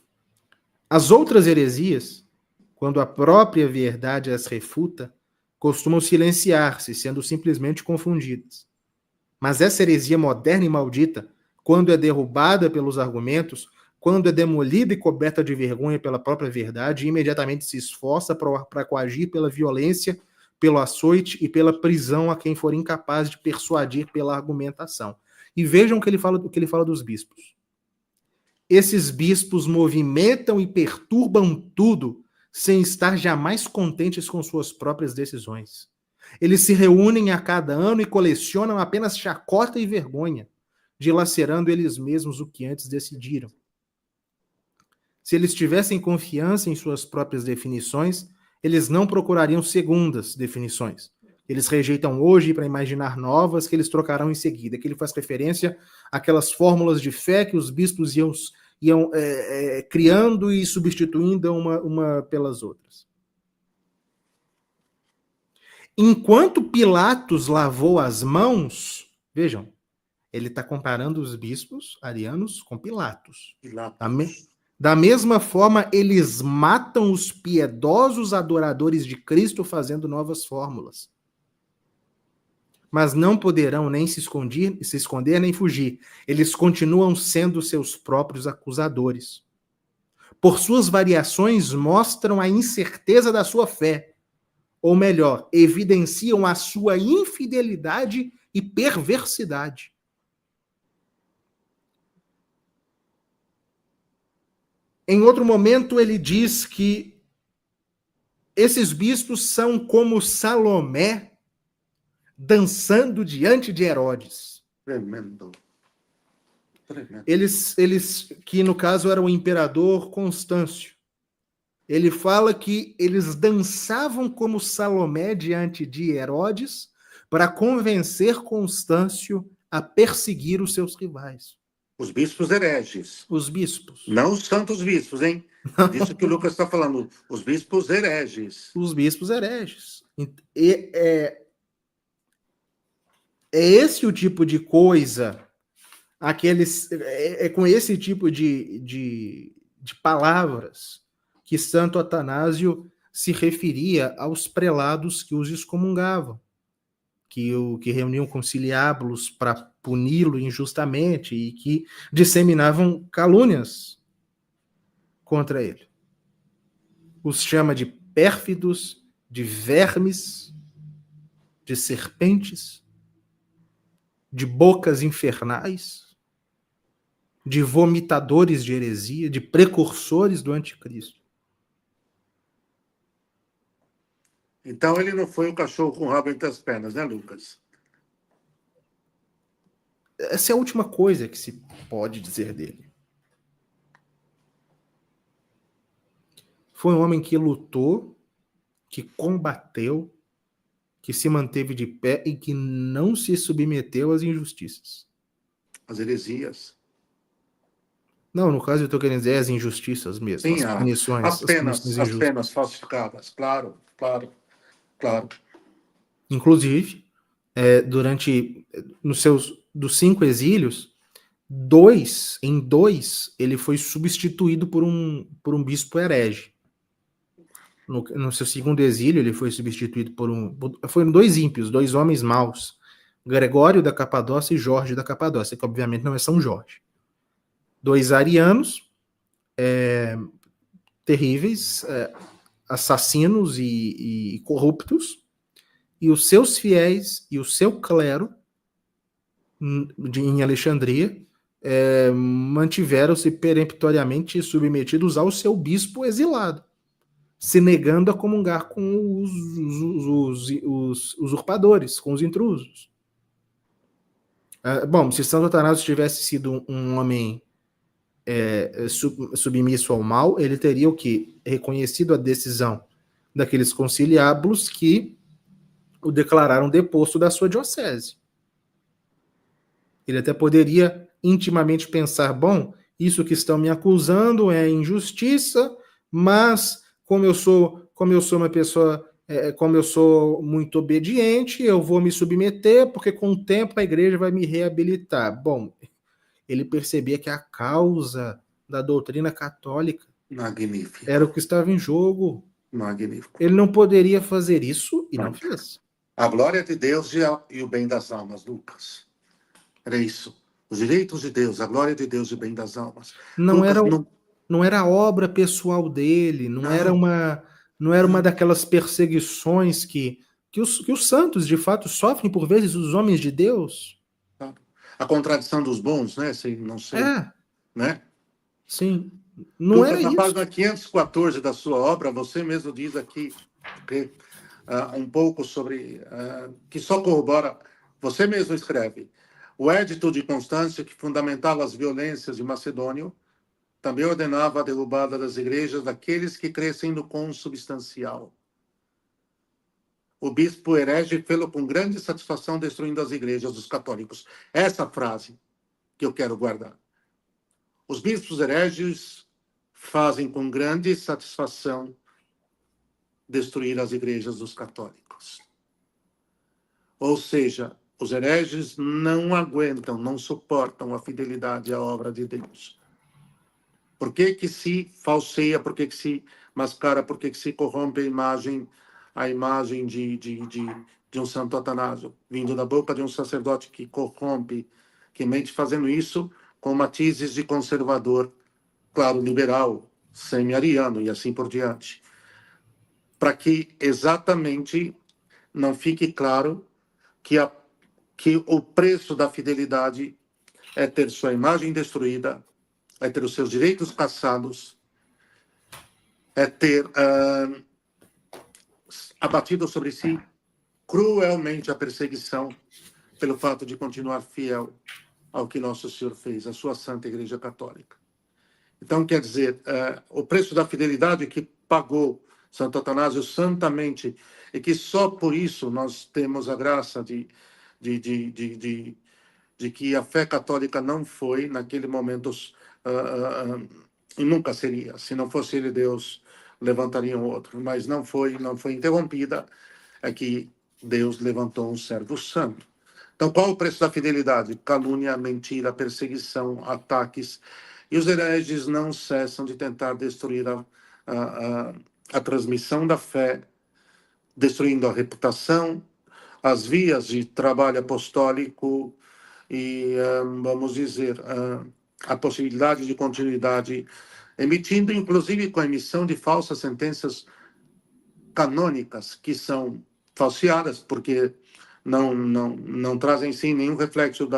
as outras heresias, quando a própria verdade as refuta, costumam silenciar-se, sendo simplesmente confundidas. Mas essa heresia moderna e maldita, quando é derrubada pelos argumentos, quando é demolida e coberta de vergonha pela própria verdade, imediatamente se esforça para coagir pela violência, pelo açoite e pela prisão a quem for incapaz de persuadir pela argumentação. E vejam o que ele fala dos bispos. Esses bispos movimentam e perturbam tudo sem estar jamais contentes com suas próprias decisões. Eles se reúnem a cada ano e colecionam apenas chacota e vergonha, dilacerando eles mesmos o que antes decidiram. Se eles tivessem confiança em suas próprias definições, eles não procurariam segundas definições. Eles rejeitam hoje para imaginar novas que eles trocarão em seguida. Que ele faz referência àquelas fórmulas de fé que os bispos iam criando e substituindo uma pelas outras. Enquanto Pilatos lavou as mãos, vejam, ele está comparando os bispos arianos com Pilatos. Da mesma forma, eles matam os piedosos adoradores de Cristo fazendo novas fórmulas. Mas não poderão nem se esconder nem fugir. Eles continuam sendo seus próprios acusadores. Por suas variações, mostram a incerteza da sua fé. Ou melhor, evidenciam a sua infidelidade e perversidade. Em outro momento, ele diz que esses bispos são como Salomé dançando diante de Herodes. Tremendo. Tremendo. Eles, que no caso era o imperador Constâncio, ele fala que eles dançavam como Salomé diante de Herodes para convencer Constâncio a perseguir os seus rivais. Os bispos hereges. Os bispos. Não os santos bispos, hein? Disso que o Lucas está falando. Os bispos hereges. Os bispos hereges. É esse o tipo de coisa, com esse tipo de palavras que Santo Atanásio se referia aos prelados que os excomungavam, que reuniam conciliábulos para puni-lo injustamente e que disseminavam calúnias contra ele. Os chama de pérfidos, de vermes, de serpentes, de bocas infernais, de vomitadores de heresia, de precursores do anticristo. Então ele não foi um cachorro com o rabo entre as pernas, né, Lucas? Essa é a última coisa que se pode dizer dele. Foi um homem que lutou, que combateu, que se manteve de pé e que não se submeteu às injustiças. As heresias. Não, no caso eu estou querendo dizer as injustiças mesmo, Sim, as punições. as penas falsificadas, claro. Inclusive, dos 5 exílios, em dois ele foi substituído por um bispo herege. No seu segundo exílio, ele foi substituído foram 2 ímpios, 2 homens maus, Gregório da Capadócia e Jorge da Capadócia, que obviamente não é São Jorge. 2 arianos, terríveis, assassinos e corruptos, e os seus fiéis e o seu clero em Alexandria mantiveram-se peremptoriamente submetidos ao seu bispo exilado. se negando a comungar com os usurpadores, com os intrusos. Bom, se Santo Atanásio tivesse sido um homem submisso ao mal, ele teria o quê? Reconhecido a decisão daqueles conciliábulos que o declararam deposto da sua diocese. Ele até poderia intimamente pensar, bom, isso que estão me acusando é injustiça, mas como eu sou uma pessoa, como eu sou muito obediente, eu vou me submeter, porque com o tempo a igreja vai me reabilitar. Bom, ele percebia que a causa da doutrina católica Magnífico. era o que estava em jogo. Magnífico. Ele não poderia fazer isso e não fez. A glória de Deus e o bem das almas, Lucas. Era isso. Os direitos de Deus, a glória de Deus e o bem das almas. Não Lucas, era, não, não era a obra pessoal dele, não era uma daquelas perseguições que os santos, de fato, sofrem por vezes, os homens de Deus. a contradição dos bons, né? Não sei, né? Sim. Não Lucas, era na isso. página 514 da sua obra, você mesmo diz aqui um pouco sobre, que só corrobora, você mesmo escreve, o Édito de Constância, que fundamentava as violências de Macedônio, também ordenava a derrubada das igrejas daqueles que crescem no consubstancial. O bispo herege fê-lo com grande satisfação, destruindo as igrejas dos católicos. Essa frase que eu quero guardar. Os bispos hereges fazem com grande satisfação destruir as igrejas dos católicos. Ou seja, os hereges não aguentam, não suportam a fidelidade à obra de Deus. Por que se falseia, por que se mascara, por que se corrompe a imagem de um Santo Atanásio, vindo da boca de um sacerdote que corrompe, que mente, fazendo isso com matizes de conservador, claro, liberal, semi-ariano e assim por diante. Para que exatamente não fique claro que o preço da fidelidade é ter sua imagem destruída, é ter os seus direitos cassados, é ter abatido sobre si cruelmente a perseguição pelo fato de continuar fiel ao que Nosso Senhor fez, a sua Santa Igreja Católica. Então, quer dizer, o preço da fidelidade que pagou Santo Atanásio santamente, e que só por isso nós temos a graça de que a fé católica não foi, naquele momento, e nunca seria. Se não fosse ele, Deus levantaria um outro. Mas não foi interrompida, é que Deus levantou um servo santo. Então, qual o preço da fidelidade? Calúnia, mentira, perseguição, ataques. E os hereges não cessam de tentar destruir a transmissão da fé, destruindo a reputação, as vias de trabalho apostólico e, vamos dizer, a possibilidade de continuidade, emitindo, inclusive, com a emissão de falsas sentenças canônicas, que são falseadas, porque não trazem, sim, nenhum reflexo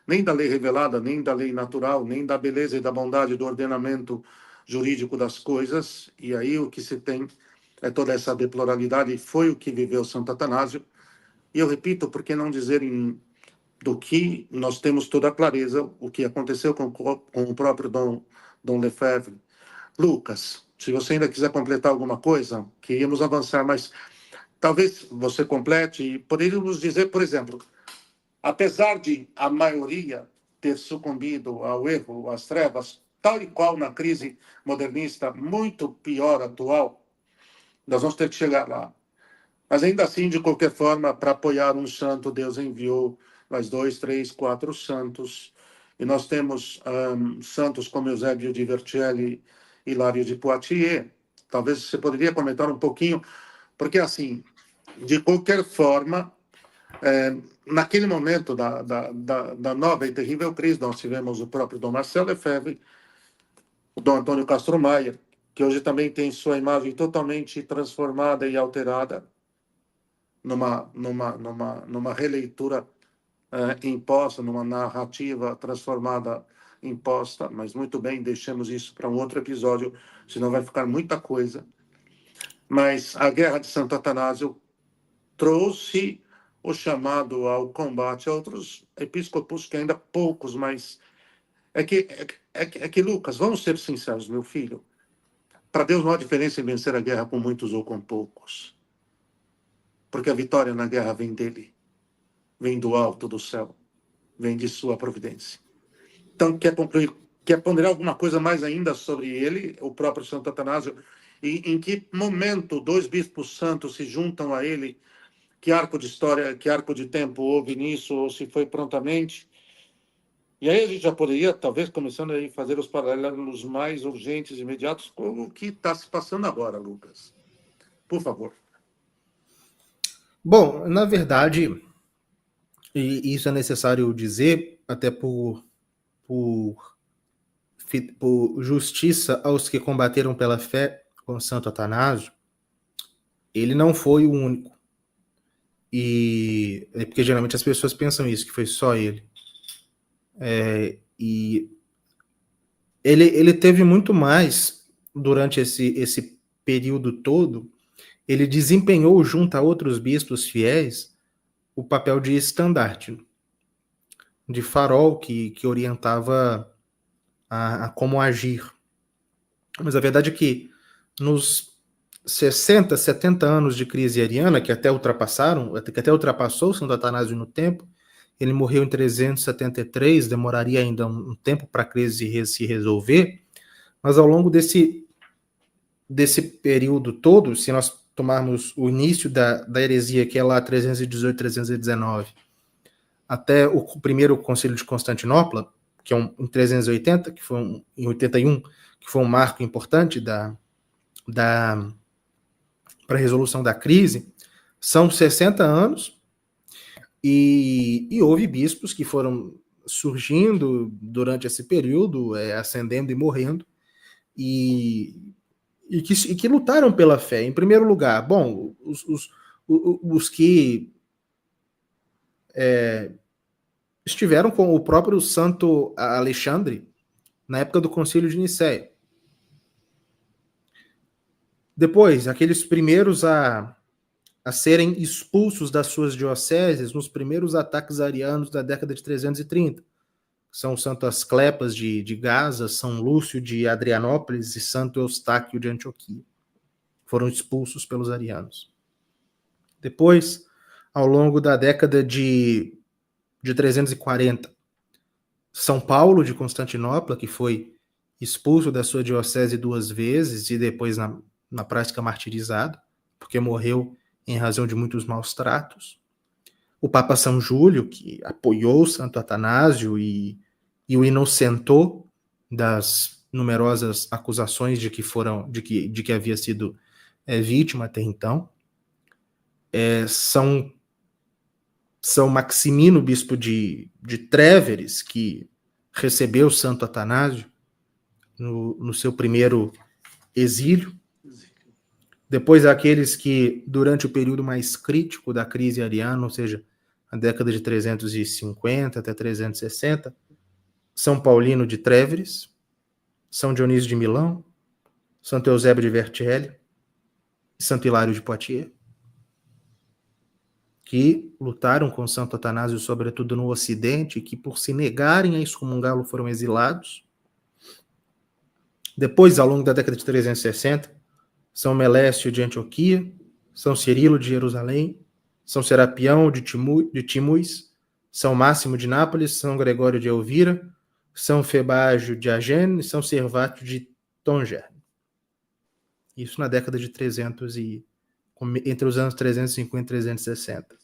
nem da lei revelada, nem da lei natural, nem da beleza e da bondade do ordenamento jurídico das coisas. E aí o que se tem é toda essa deploralidade, e foi o que viveu Santo Atanásio. E eu repito, por que não dizer do que nós temos toda a clareza, o que aconteceu com o próprio Dom Lefebvre. Lucas, se você ainda quiser completar alguma coisa, queríamos avançar, mas talvez você complete e poderíamos dizer, por exemplo, apesar de a maioria ter sucumbido ao erro, às trevas, tal e qual na crise modernista, muito pior atual, nós vamos ter que chegar lá. Mas ainda assim, de qualquer forma, para apoiar um santo, Deus enviou mais 2, 3, 4 santos. E nós temos santos como Eusébio de Vercelli, Hilário de Poitiers. Talvez você poderia comentar um pouquinho, porque assim, de qualquer forma, naquele momento da nova e terrível crise, nós tivemos o próprio Dom Marcelo Lefebvre, o Dom Antônio Castro Maia, que hoje também tem sua imagem totalmente transformada e alterada, numa releitura imposta, numa narrativa transformada, imposta, mas muito bem, deixemos isso para um outro episódio, senão vai ficar muita coisa. Mas a guerra de Santo Atanásio trouxe o chamado ao combate a outros episcopos, que ainda poucos, mas é que, Lucas, vamos ser sinceros, meu filho, para Deus não há diferença em vencer a guerra com muitos ou com poucos, porque a vitória na guerra vem dele, vem do alto do céu, vem de sua providência. Então, quer concluir, quer ponderar alguma coisa mais ainda sobre ele, o próprio Santo Atanásio, e em que momento dois bispos santos se juntam a ele? Que arco de história, que arco de tempo houve nisso, ou se foi prontamente? E aí a gente já poderia, talvez, começando a fazer os paralelos mais urgentes e imediatos com o que está se passando agora, Lucas. Por favor. Bom, na verdade, e isso é necessário dizer, até por, por justiça aos que combateram pela fé com Santo Atanásio, ele não foi o único. E é porque geralmente as pessoas pensam isso, que foi só ele. E ele teve muito mais durante esse período todo. Ele desempenhou, junto a outros bispos fiéis, o papel de estandarte, de farol que orientava a como agir. Mas a verdade é que nos 60, 70 anos de crise ariana, que até ultrapassou Santo Atanásio no tempo, ele morreu em 373, demoraria ainda um tempo para a crise se resolver, mas ao longo desse período todo, se nós tomarmos o início da heresia, que é lá 318, 319, até o primeiro concílio de Constantinopla, que é em 380, que foi em 81, que foi um marco importante para a resolução da crise, são 60 anos, e houve bispos que foram surgindo durante esse período, ascendendo e morrendo, e que lutaram pela fé. Em primeiro lugar, bom, os que estiveram com o próprio Santo Alexandre na época do Concílio de Nicéia. Depois, aqueles primeiros a serem expulsos das suas dioceses nos primeiros ataques arianos da década de 330. São Santo Asclepas de Gaza, São Lúcio de Adrianópolis e Santo Eustáquio de Antioquia. Foram expulsos pelos arianos. Depois, ao longo da década de 340, São Paulo de Constantinopla, que foi expulso da sua diocese 2 vezes e depois na prática martirizado, porque morreu em razão de muitos maus tratos. O Papa São Júlio, que apoiou Santo Atanásio e o inocentou das numerosas acusações de que havia sido vítima até então. São Maximino, bispo de Tréveres, que recebeu Santo Atanásio no seu primeiro exílio. Depois, aqueles que, durante o período mais crítico da crise ariana, ou seja, a década de 350 até 360, São Paulino de Tréveres, São Dionísio de Milão, Santo Eusébio de Vercelli e Santo Hilário de Poitiers, que lutaram com Santo Atanásio, sobretudo no Ocidente, e que, por se negarem a excomungá-lo, foram exilados. Depois, ao longo da década de 360, São Melécio de Antioquia, São Cirilo de Jerusalém, São Serapião de Timús, São Máximo de Nápoles, São Gregório de Elvira, São Febágio de Agen e São Servátio de Tanger. Isso na década de 300 entre os anos 350 e 360.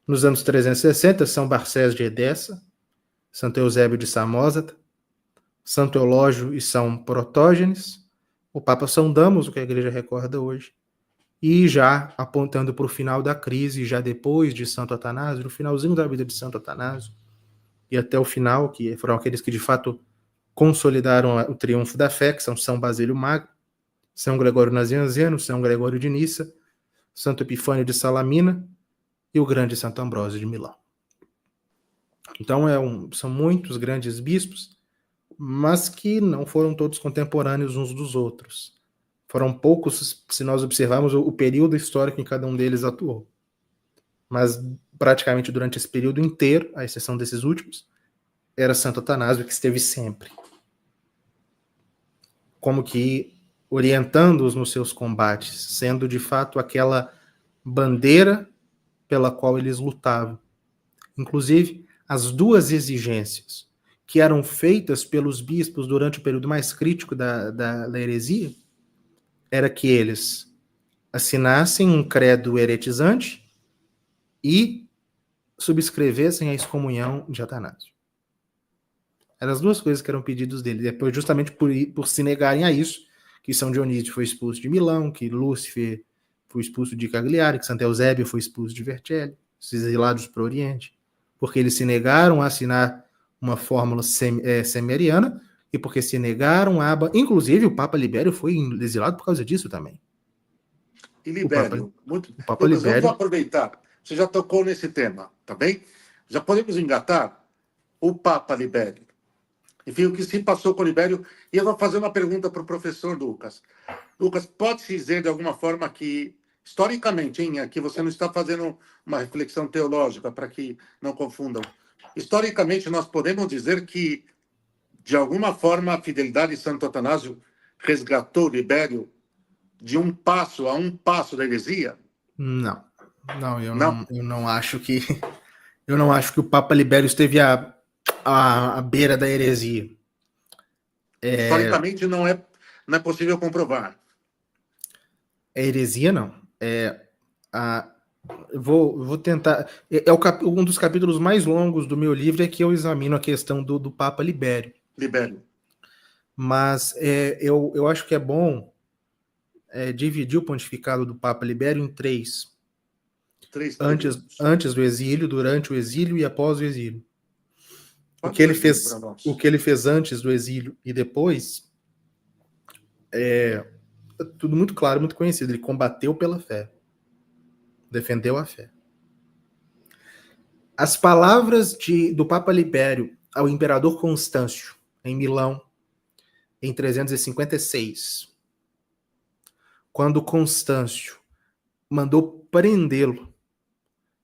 Nos anos 360, São Barcés de Edessa, Santo Eusébio de Samosata, Santo Eulógio e São Protógenes, o Papa São Damaso, que a igreja recorda hoje, e já apontando para o final da crise, já depois de Santo Atanásio, no finalzinho da vida de Santo Atanásio, e até o final, que foram aqueles que de fato consolidaram o triunfo da fé, que são São Basílio Magno, São Gregório Nazianzeno, São Gregório de Nissa, Santo Epifânio de Salamina e o grande Santo Ambrósio de Milão. Então são muitos grandes bispos, mas que não foram todos contemporâneos uns dos outros. Foram poucos, se nós observarmos o período histórico em que cada um deles atuou. Mas praticamente durante esse período inteiro, à exceção desses últimos, era Santo Atanásio que esteve sempre. Como que orientando-os nos seus combates, sendo de fato aquela bandeira pela qual eles lutavam. Inclusive, as duas exigências que eram feitas pelos bispos durante o período mais crítico da heresia era que eles assinassem um credo heretizante e subscrevessem a excomunhão de Atanásio. Eram as duas coisas que eram pedidos dele. Depois, justamente por se negarem a isso, que São Dionísio foi expulso de Milão, que Lúcifer foi expulso de Cagliari, que Santo Eusébio foi expulso de Vercelli, os exilados para o Oriente, porque eles se negaram a assinar uma fórmula semeriana e porque se negaram a... Inclusive, o Papa Libério foi exilado por causa disso também. E Libério, o Papa Lucas, Libério... vamos aproveitar. Você já tocou nesse tema, tá bem? Já podemos engatar o Papa Libério. Enfim, o que se passou com o Libério. E eu vou fazer uma pergunta para o professor Lucas. Lucas, pode-se dizer de alguma forma que, historicamente, hein, aqui você não está fazendo uma reflexão teológica para que não confundam. Historicamente, nós podemos dizer que, de alguma forma, a fidelidade de Santo Atanásio resgatou Libério de um passo a um passo da heresia? Não, eu não acho que eu não acho que o Papa Libério esteve à beira da heresia. Historicamente não é possível comprovar. É heresia, não. Eu vou tentar. Um dos capítulos mais longos do meu livro é que eu examino a questão do Papa Libério. Mas eu acho que é bom dividir o pontificado do Papa Libério em três. Antes do exílio, durante o exílio e após o exílio. O que ele fez antes do exílio e depois é tudo muito claro, muito conhecido. Ele combateu pela fé. Defendeu a fé. As palavras do Papa Libério ao imperador Constâncio, em Milão, em 356, quando Constâncio mandou prendê-lo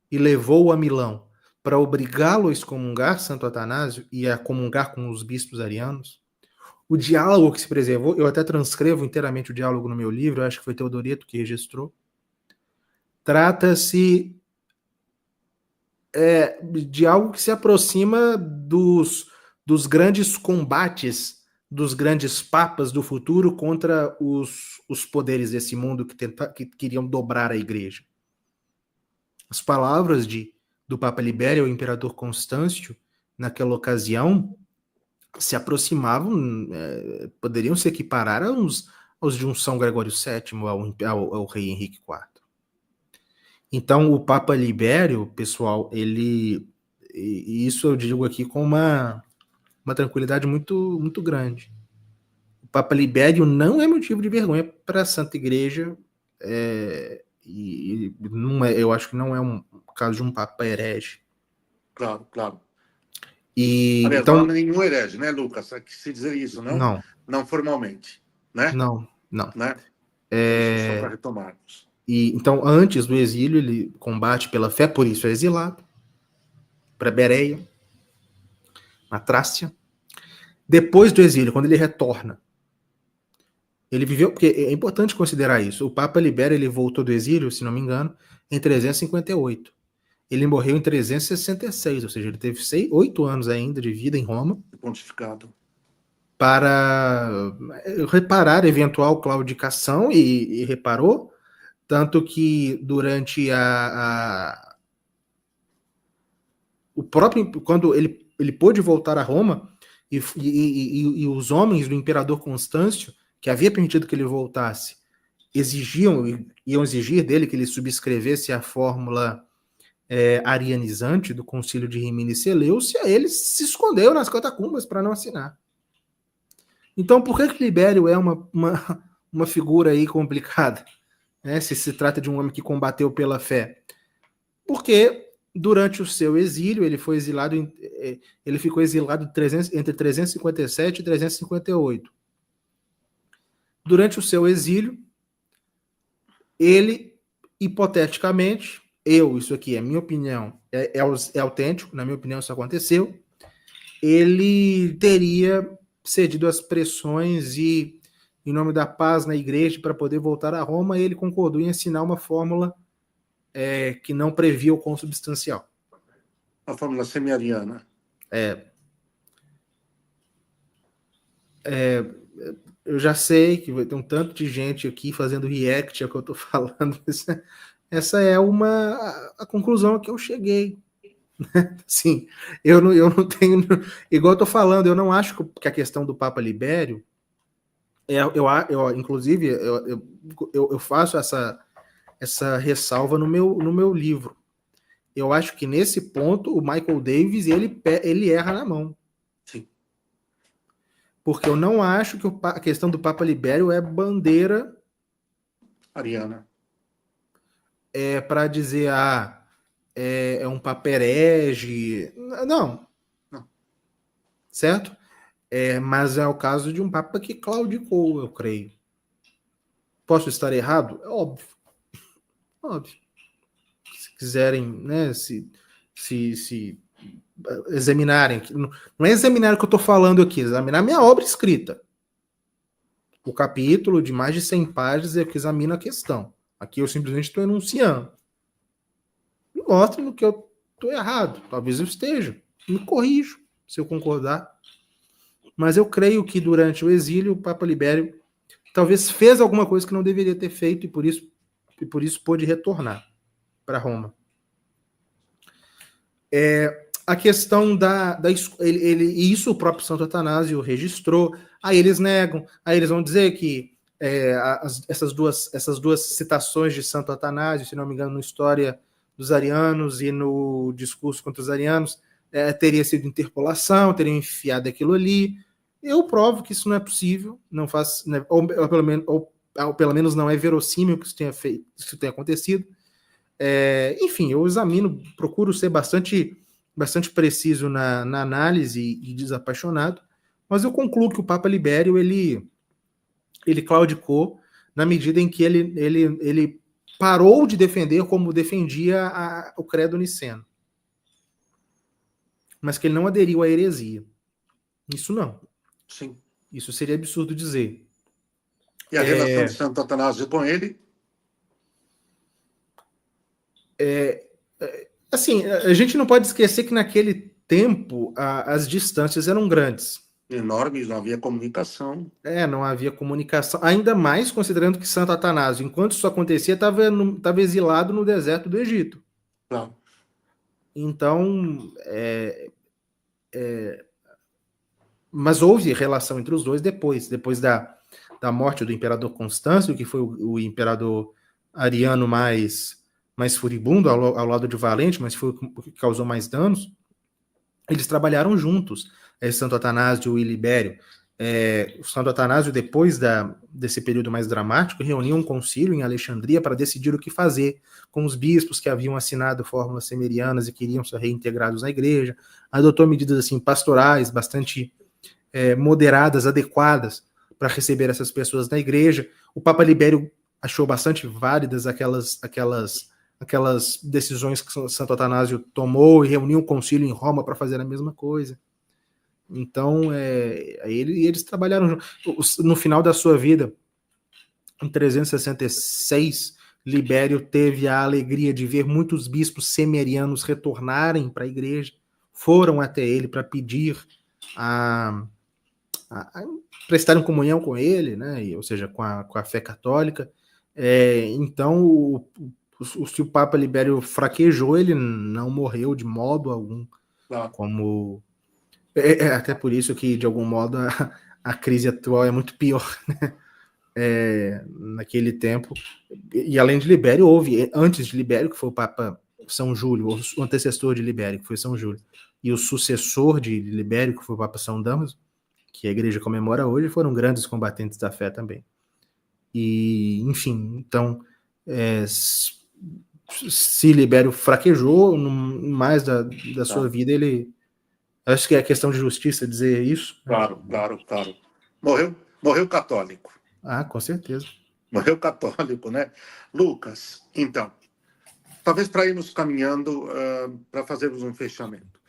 e levou-o a Milão para obrigá-lo a excomungar Santo Atanásio e a comungar com os bispos arianos, o diálogo que se preservou, eu até transcrevo inteiramente o diálogo no meu livro, acho que foi Teodoreto que registrou, trata-se de algo que se aproxima dos grandes combates dos grandes papas do futuro contra os poderes desse mundo que queriam dobrar a igreja. As palavras do Papa Libério ao imperador Constâncio, naquela ocasião, se aproximavam, poderiam se equiparar aos de um São Gregório VII, ao rei Henrique IV. Então, o Papa Libério, pessoal, e isso eu digo aqui com uma tranquilidade muito, muito grande. O Papa Libério não é motivo de vergonha para a Santa Igreja, e não eu acho que não é um caso de um Papa herege. Claro. Aliás, então, não é nenhum herege, né, Lucas? É que se dizer isso, não? Não formalmente, né? Não. Né? Só para retomarmos. Então, antes do exílio, ele combate pela fé, por isso é exilado para Bereia, na Trácia. Depois do exílio, quando ele retorna, ele viveu, porque é importante considerar isso, o Papa Libério, ele voltou do exílio, se não me engano, em 358. Ele morreu em 366, ou seja, ele teve 8 anos ainda de vida em Roma. Pontificado. Para reparar eventual claudicação, e reparou, tanto que durante o próprio, quando ele pôde voltar a Roma, e os homens do imperador Constâncio, que havia permitido que ele voltasse, iam exigir dele que ele subscrevesse a fórmula arianizante do concílio de Rimini e Seleucia, ele se escondeu nas catacumbas para não assinar. Então, por que Libério é uma figura aí complicada? Se se trata de um homem que combateu pela fé? Porque durante o seu exílio, ele ficou exilado entre 357 e 358. durante o seu exílio, ele, hipoteticamente, isso aqui é minha opinião, é autêntico, na minha opinião isso aconteceu, ele teria cedido às pressões e, em nome da paz na igreja, para poder voltar a Roma, ele concordou em assinar uma fórmula que não previa o consubstancial. A fórmula semi-ariana. Eu já sei que vai ter um tanto de gente aqui fazendo react ao que eu estou falando. Essa é a conclusão a que eu cheguei. Sim, eu não tenho. Igual eu estou falando, eu não acho que a questão do Papa Libério. Inclusive, eu faço essa ressalva no meu livro. Eu acho que nesse ponto o Michael Davis ele erra na mão. Sim. Porque eu não acho que a questão do Papa Libério é bandeira ariana. É para dizer, é um Papa herege. Não. Certo? Mas é o caso de um Papa que claudicou, eu creio. Posso estar errado? É óbvio. Óbvio. Se quiserem, né, se examinarem, não é examinar o que eu estou falando aqui, examinar minha obra escrita. O capítulo de mais de 100 páginas é o que examina a questão. Aqui eu simplesmente estou enunciando. Me mostre no que eu estou errado. Talvez eu esteja. Me corrijo, se eu concordar. Mas eu creio que durante o exílio, o Papa Libério talvez fez alguma coisa que não deveria ter feito e por isso pôde retornar para Roma. A questão e isso o próprio Santo Atanásio registrou. Aí eles negam, aí eles vão dizer que essas duas citações de Santo Atanásio, se não me engano, no História dos Arianos e no Discurso contra os Arianos, teria sido interpolação, teria enfiado aquilo ali. Eu provo que isso não é possível, não faz, né, ou pelo menos não é verossímil que isso tenha acontecido. Enfim, eu procuro ser bastante preciso na análise e desapaixonado, mas eu concluo que o Papa Libério ele claudicou na medida em que ele parou de defender como defendia o credo niceno, mas que ele não aderiu à heresia. Isso não. Sim. Isso seria absurdo dizer. E a relação de Santo Atanásio com ele? Assim, a gente não pode esquecer que naquele tempo as distâncias eram grandes. Enormes, não havia comunicação. Não havia comunicação. Ainda mais considerando que Santo Atanásio, enquanto isso acontecia, estava exilado no deserto do Egito. Claro. Então, mas houve relação entre os dois depois da morte do imperador Constâncio, que foi o imperador ariano mais furibundo ao lado de Valente, mas foi o que causou mais danos. Eles trabalharam juntos, Santo Atanásio e Libério. O Santo Atanásio, depois desse período mais dramático, reuniu um concílio em Alexandria para decidir o que fazer com os bispos que haviam assinado fórmulas semerianas e queriam ser reintegrados na igreja. Adotou medidas assim, pastorais bastante moderadas, adequadas para receber essas pessoas na igreja. O Papa Libério achou bastante válidas aquelas decisões que Santo Atanásio tomou e reuniu um concílio em Roma para fazer a mesma coisa. Então, eles trabalharam juntos. No final da sua vida, em 366, Libério teve a alegria de ver muitos bispos semerianos retornarem para a igreja, foram até ele para pedir a prestarem comunhão com ele, né? Ou seja, com a fé católica. Então, se o Papa Libério fraquejou, ele não morreu de modo algum. Claro. Como até por isso que, de algum modo, a crise atual é muito pior, né? Naquele tempo. E além de Libério, houve, antes de Libério, que foi o Papa São Júlio, o antecessor de Libério, que foi São Júlio, e o sucessor de Libério, que foi o Papa São Damaso, que a igreja comemora hoje, foram grandes combatentes da fé também. E, enfim, então, se Libério fraquejou, mais da sua vida, ele... Acho que é questão de justiça dizer isso. Claro. Morreu católico. Ah, com certeza. Morreu católico, né? Lucas, então, talvez para irmos caminhando, para fazermos um fechamento.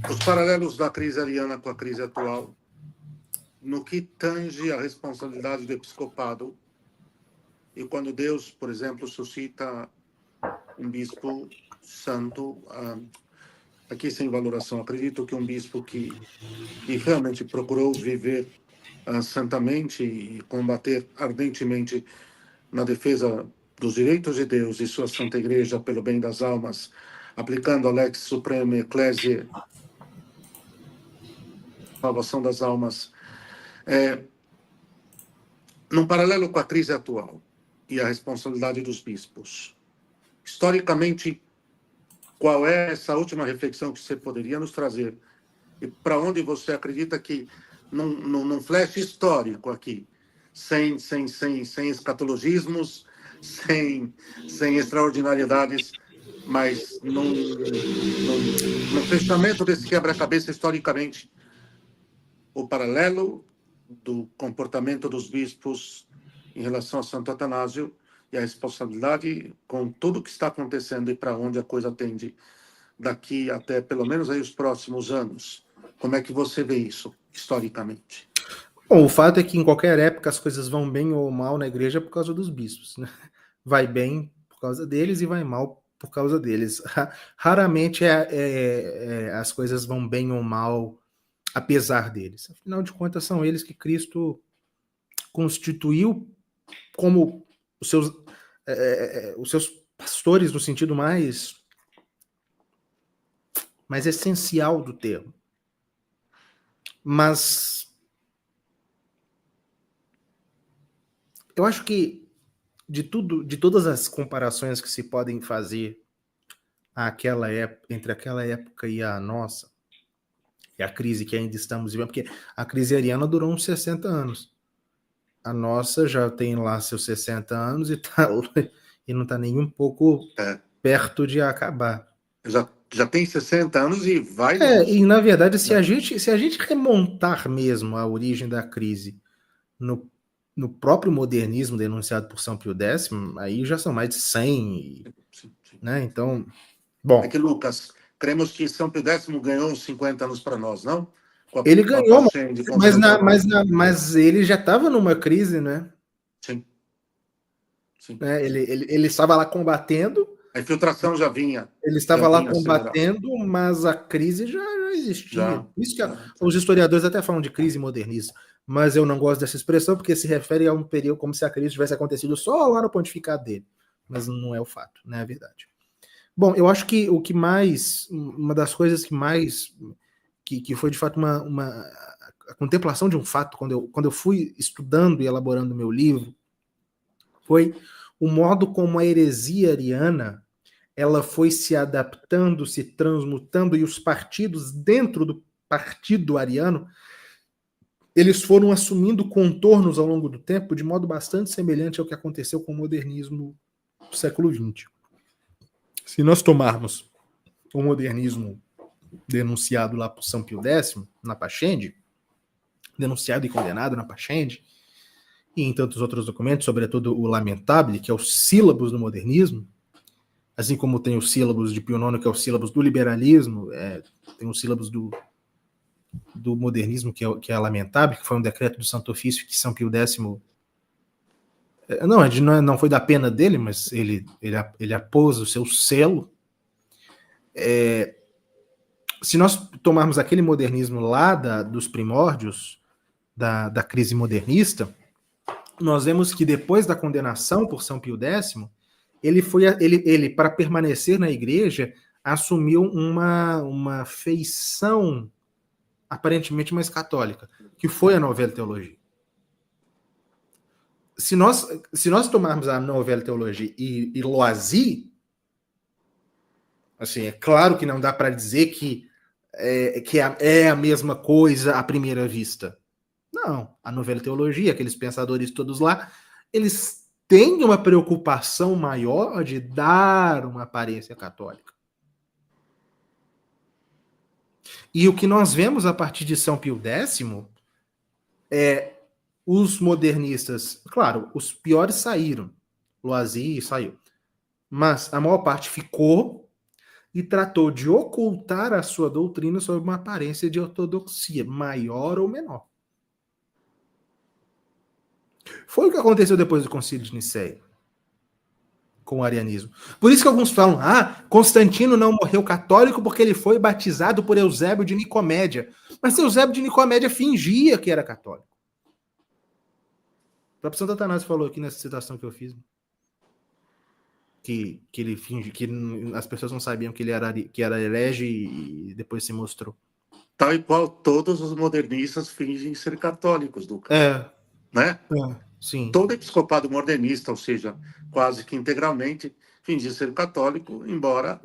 Os paralelos da crise ariana com a crise atual, no que tange a responsabilidade do episcopado, e quando Deus, por exemplo, suscita um bispo santo, aqui sem valoração, acredito que um bispo que realmente procurou viver santamente e combater ardentemente na defesa dos direitos de Deus e sua Santa Igreja pelo bem das almas, aplicando a Lex Suprema Ecclesiae, salvação das almas, num paralelo com a crise atual e a responsabilidade dos bispos. Historicamente, qual é essa última reflexão que você poderia nos trazer? E para onde você acredita que, num flash histórico aqui, sem escatologismos, sem extraordinariedades, mas num fechamento desse quebra-cabeça historicamente, o paralelo do comportamento dos bispos em relação a Santo Atanásio e a responsabilidade com tudo que está acontecendo e para onde a coisa tende daqui até pelo menos aí os próximos anos. Como é que você vê isso historicamente? Bom, o fato é que em qualquer época as coisas vão bem ou mal na igreja por causa dos bispos, né? Vai bem por causa deles e vai mal por causa deles. Raramente as coisas vão bem ou mal apesar deles. Afinal de contas, são eles que Cristo constituiu como os seus pastores no sentido mais essencial do termo. Mas eu acho que de todas as comparações que se podem fazer entre aquela época e a nossa, e a crise que ainda estamos vivendo, porque a crise ariana durou uns 60 anos. A nossa já tem lá seus 60 anos e não está nem um pouco perto de acabar. Já tem 60 anos e vai longe. E na verdade, se a gente remontar mesmo a origem da crise no próprio modernismo denunciado por São Pio X, aí já são mais de 100, sim. Né? Então, bom. É que, Lucas, cremos que São Pio X ganhou uns 50 anos para nós, não? Ele ganhou, mas ele já estava numa crise, né? Sim. Ele estava lá combatendo. A infiltração já vinha. Ele estava lá combatendo, mas a crise já existia. Isso que os historiadores até falam de crise modernista, mas eu não gosto dessa expressão porque se refere a um período como se a crise tivesse acontecido só lá no pontificado dele. Mas não é o fato, não é a verdade. Bom, eu acho que uma das coisas que foi de fato a contemplação de um fato, quando eu fui estudando e elaborando meu livro, foi o modo como a heresia ariana ela foi se adaptando, se transmutando, e os partidos dentro do partido ariano eles foram assumindo contornos ao longo do tempo de modo bastante semelhante ao que aconteceu com o modernismo do século XX. Se nós tomarmos o modernismo denunciado lá por São Pio X, na Pachende, denunciado e condenado na Pachende, e em tantos outros documentos, sobretudo o Lamentabile, que é os sílabos do modernismo, assim como tem os sílabos de Pio IX, que é os sílabos do liberalismo, tem os sílabos do modernismo, que é lamentável, que foi um decreto do Santo Ofício que São Pio X... Não foi da pena dele, mas ele apôs o seu selo. Se nós tomarmos aquele modernismo lá dos primórdios da crise modernista, nós vemos que depois da condenação por São Pio X, ele para permanecer na igreja, assumiu uma feição aparentemente mais católica, que foi a Novela Teologia. Se nós tomarmos a Novela Teologia e Loisy, assim, é claro que não dá para dizer que é a mesma coisa à primeira vista. Não, a Novela Teologia, aqueles pensadores todos lá, eles têm uma preocupação maior de dar uma aparência católica. E o que nós vemos a partir de São Pio X Os modernistas, claro, os piores saíram. Loisy saiu. Mas a maior parte ficou e tratou de ocultar a sua doutrina sob uma aparência de ortodoxia, maior ou menor. Foi o que aconteceu depois do Concílio de Nicéia com o arianismo. Por isso que alguns falam, Constantino não morreu católico porque ele foi batizado por Eusébio de Nicomédia. Mas Eusébio de Nicomédia fingia que era católico. O próprio Santo Atanásio falou aqui nessa citação que eu fiz, que ele finge, que as pessoas não sabiam que ele era herege e depois se mostrou. Tal e qual todos os modernistas fingem ser católicos, Lucas. Né? Sim. Todo episcopado modernista, ou seja, quase que integralmente, fingia ser católico, embora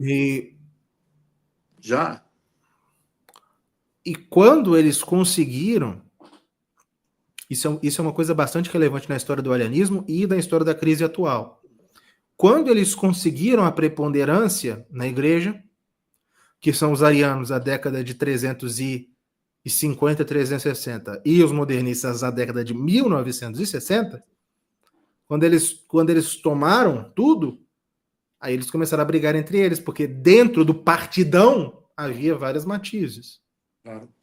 já. E quando eles conseguiram, isso é uma coisa bastante relevante na história do arianismo e da história da crise atual. Quando eles conseguiram a preponderância na igreja, que são os arianos da década de 350, 360, e os modernistas da década de 1960, quando eles tomaram tudo, aí eles começaram a brigar entre eles, porque dentro do partidão havia vários matizes. Claro.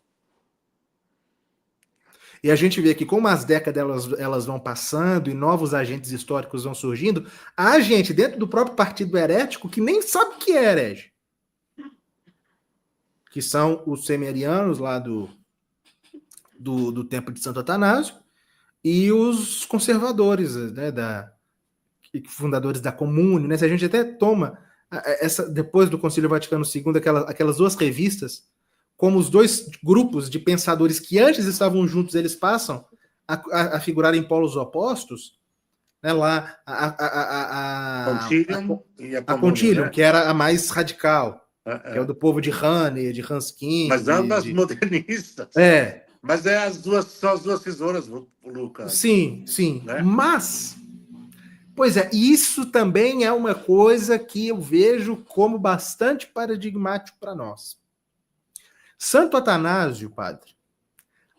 E a gente vê que como as décadas elas vão passando e novos agentes históricos vão surgindo, há gente dentro do próprio partido herético que nem sabe o que é herege. Que são os semerianos lá do tempo de Santo Atanásio e os conservadores, né, fundadores da Comune, né? Se a gente até toma depois do Concílio Vaticano II, aquelas duas revistas, como os dois grupos de pensadores que antes estavam juntos, eles passam a figurar em polos opostos, né? Lá a Concilium, né? Que era a mais radical, que é o do povo de Hahn, de Hans King. Mas ambas modernistas. Mas são as duas tesouras, Lucas. Sim, né? Mas, pois é, isso também é uma coisa que eu vejo como bastante paradigmático para nós. Santo Atanásio, padre,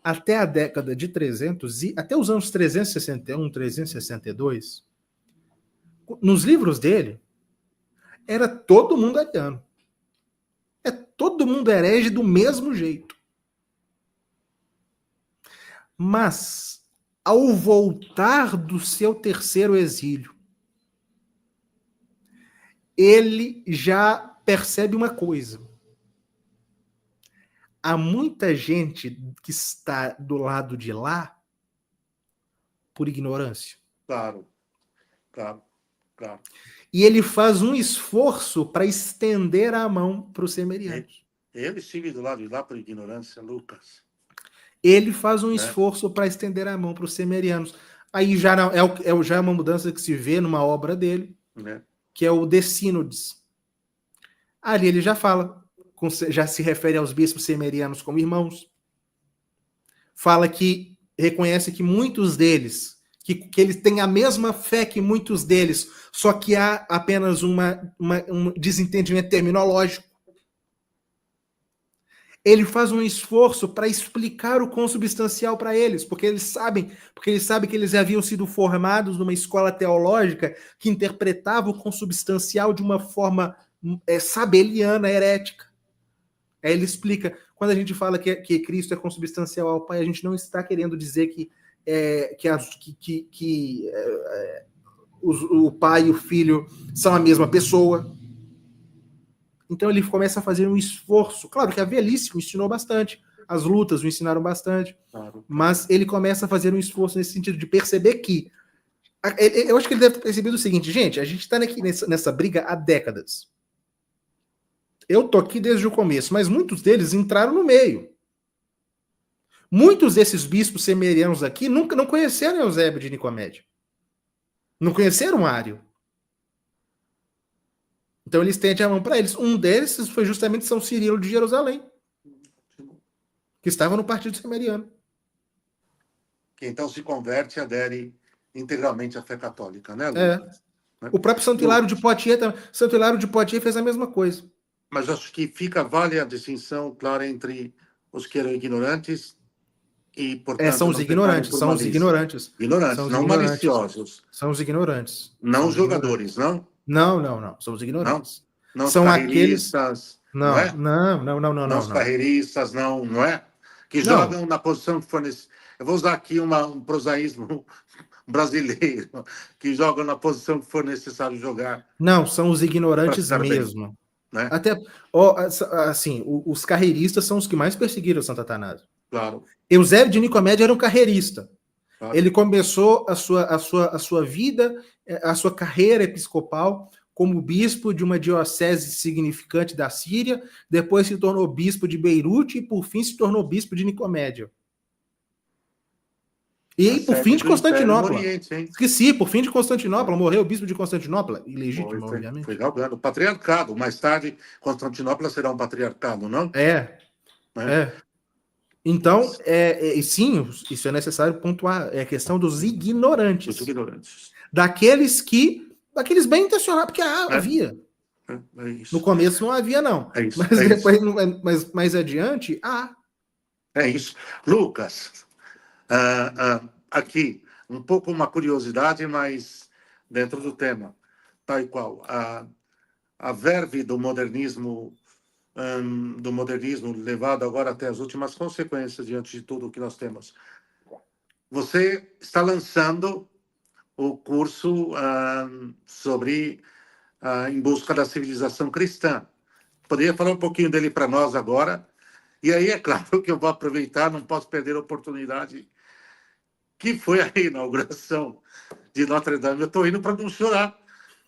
até a década de 300, até os anos 361, 362, nos livros dele, era todo mundo ariano. Todo mundo herege do mesmo jeito. Mas, ao voltar do seu terceiro exílio, ele já percebe uma coisa. Há muita gente que está do lado de lá por ignorância. Claro. E ele faz um esforço para estender a mão para os semerianos. Ele estive do lado de lá por ignorância, Lucas. Ele faz um esforço para estender a mão para os semerianos. Aí já é uma mudança que se vê numa obra dele, que é o De Synodes. Ali ele já fala, já se refere aos bispos semerianos como irmãos. Fala que reconhece que muitos deles, que eles têm a mesma fé que muitos deles, só que há apenas um desentendimento terminológico. Ele faz um esforço para explicar o consubstancial para eles, porque eles sabem que eles haviam sido formados numa escola teológica que interpretava o consubstancial de uma forma sabeliana, herética. Aí ele explica, quando a gente fala que Cristo é consubstancial ao Pai, a gente não está querendo dizer que o Pai e o Filho são a mesma pessoa. Então ele começa a fazer um esforço. Claro que a velhice o ensinou bastante, as lutas o ensinaram bastante, mas ele começa a fazer um esforço nesse sentido de perceber que... Eu acho que ele deve ter percebido o seguinte, gente, a gente está aqui nessa briga há décadas. Eu tô aqui desde o começo, mas muitos deles entraram no meio. Muitos desses bispos semerianos aqui nunca não conheceram Eusébio de Nicomédia. Não conheceram Ário. Então ele estende a mão para eles. Um desses foi justamente São Cirilo de Jerusalém, que estava no partido semeriano. Que então se converte e adere integralmente à fé católica, né, Lucas? O próprio Santo Hilário de Poitiers, Santo Hilário de Poitiers fez a mesma coisa. Mas acho que vale a distinção clara entre os que eram ignorantes e, portanto, São os não pecarem ignorantes, por são os malícia. ignorantes. São Ignorantes, os não ignorantes. maliciosos. São os ignorantes. Não São os os ignorantes. jogadores, não? Não, não, não. São os Não? ignorantes. Não os São aqueles. carreiristas, não Não, é? não, não, não, não, Não não, os não. carreiristas, não, não é? Que Não, jogam na posição que for Eu vou usar aqui um prosaísmo brasileiro, que jogam na posição que for necessário jogar não, são os para ignorantes ficar bem, mesmo. né? Até, ó, assim, os carreiristas são os que mais perseguiram Santo Atanásio. Claro, Eusébio de Nicomédia era um carreirista. claro. Ele começou a sua vida, a sua carreira episcopal como bispo de uma diocese significante da Síria, depois se tornou bispo de Beirute e, por fim, se tornou bispo de Nicomédia. Na E, por fim, sede de do Império no Constantinopla. Oriente, hein? Esqueci, por fim de Constantinopla, morreu o bispo de Constantinopla, ilegítimo, Foi obviamente. galgando. O patriarcado. Mais tarde, Constantinopla será um patriarcado, não? É, Né? é. Então, sim, isso é necessário pontuar. É a questão dos Os ignorantes. ignorantes. Daqueles bem intencionados, porque É, havia. é No isso. começo não havia, não. É isso. Mas É depois, isso. mais adiante, É isso. Lucas, aqui, um pouco uma curiosidade, mas dentro do tema. Tal e qual. A verve do modernismo levado agora até as últimas consequências diante de tudo o que nós temos. Você está lançando o curso sobre Em Busca da Civilização Cristã. Poderia falar um pouquinho dele para nós agora? E aí, é claro que eu vou aproveitar, não posso perder a oportunidade, que foi a inauguração de Notre Dame. Eu estou indo para não chorar,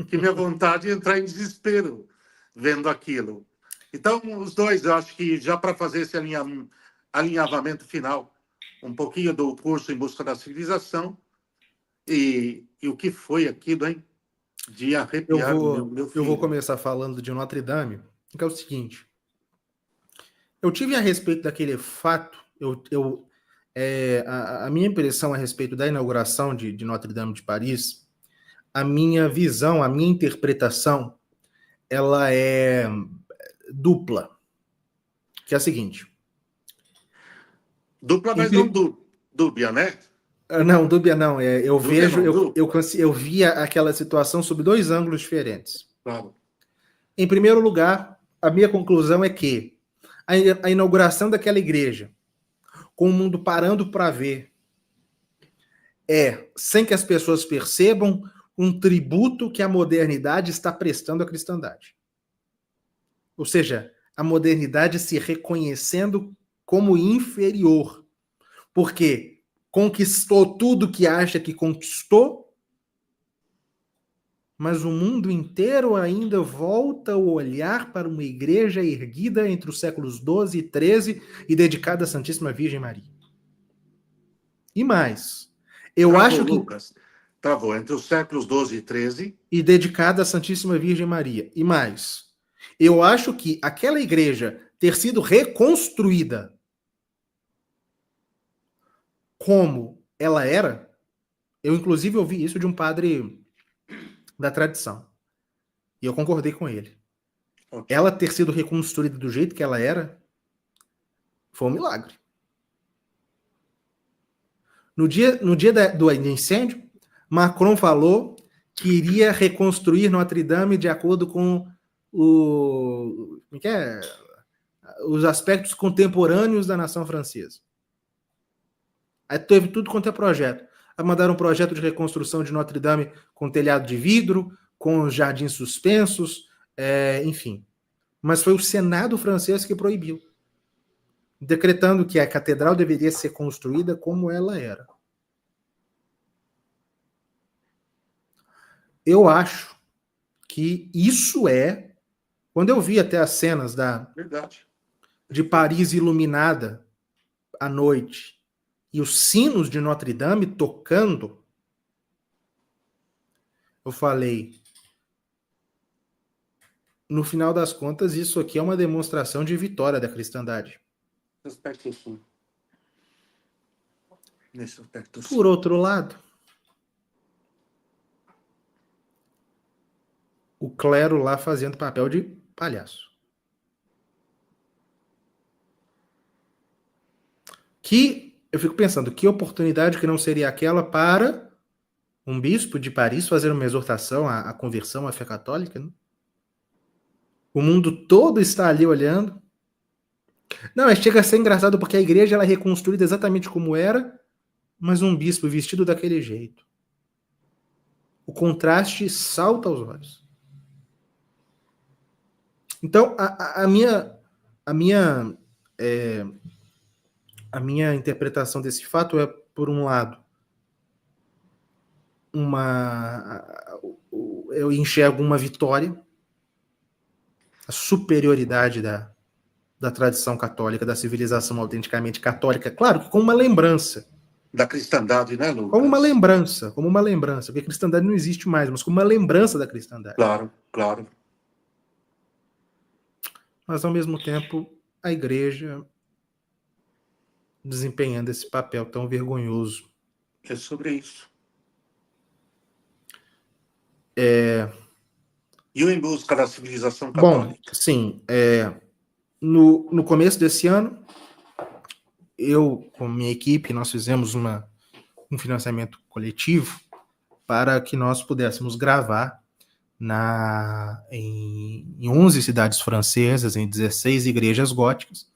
que minha vontade é entrar em desespero vendo aquilo. Então, os dois, eu acho que já para fazer esse alinhavamento final, um pouquinho do curso Em Busca da Civilização e o que foi aquilo, hein? De eu arrepiar o vou, meu eu vou filho. começar falando de Notre Dame, que é o seguinte. Eu tive a respeito daquele fato, a minha impressão a respeito da inauguração de Notre Dame de Paris, a minha visão, a minha interpretação, ela é dupla, que é a seguinte. Dupla, Em mas não prim- dúbia, né? Não, dúbia não. Eu Dúbia vejo, não, dupla. eu via aquela situação sob dois ângulos diferentes. Claro. Em primeiro lugar, a minha conclusão é que a inauguração daquela igreja, com o mundo parando para ver, sem que as pessoas percebam, um tributo que a modernidade está prestando à cristandade. Ou seja, a modernidade se reconhecendo como inferior. Porque conquistou tudo que acha que conquistou, mas o mundo inteiro ainda volta o olhar para uma igreja erguida entre os séculos XII e XIII e dedicada à Santíssima Virgem Maria. E mais, eu Travou, acho que... Lucas. Travou entre os séculos XII e XIII. E dedicada à Santíssima Virgem Maria. E mais, eu acho que aquela igreja ter sido reconstruída como ela era, eu inclusive ouvi isso de um padre da tradição. E eu concordei com ele. Ótimo. Ela ter sido reconstruída do jeito que ela era foi um milagre. No dia do incêndio, Macron falou que iria reconstruir Notre Dame de acordo com os aspectos contemporâneos da nação francesa. Aí teve tudo quanto é projeto. Aí mandaram um projeto de reconstrução de Notre Dame com telhado de vidro, com os jardins suspensos, enfim. Mas foi o Senado francês que proibiu, decretando que a catedral deveria ser construída como ela era. Eu acho que isso quando eu vi até as cenas Verdade. de Paris iluminada à noite e os sinos de Notre Dame tocando, eu falei, no final das contas, isso aqui é uma demonstração de vitória da cristandade. Nesse aspecto, sim. Nesse aspecto, sim. Por outro lado, o clero lá fazendo papel de palhaço. Que eu fico pensando, que oportunidade que não seria aquela para um bispo de Paris fazer uma exortação à conversão à fé católica, né? O mundo todo está ali olhando. Não, mas chega a ser engraçado porque a igreja ela é reconstruída exatamente como era, mas um bispo vestido daquele jeito. O contraste salta aos olhos. Então, a minha interpretação desse fato é, por um lado, eu enxergo uma vitória, a superioridade da tradição católica, da civilização autenticamente católica, claro que com uma lembrança. Da cristandade, né, Lucas? Como uma lembrança, porque a cristandade não existe mais, mas como uma lembrança da cristandade. Claro, claro. Mas, ao mesmo tempo, a igreja desempenhando esse papel tão vergonhoso. É sobre isso. E o Em Busca da Civilização Católica? Bom, sim. No começo desse ano, eu, com minha equipe, nós fizemos um financiamento coletivo para que nós pudéssemos gravar em 11 cidades francesas, em 16 igrejas góticas,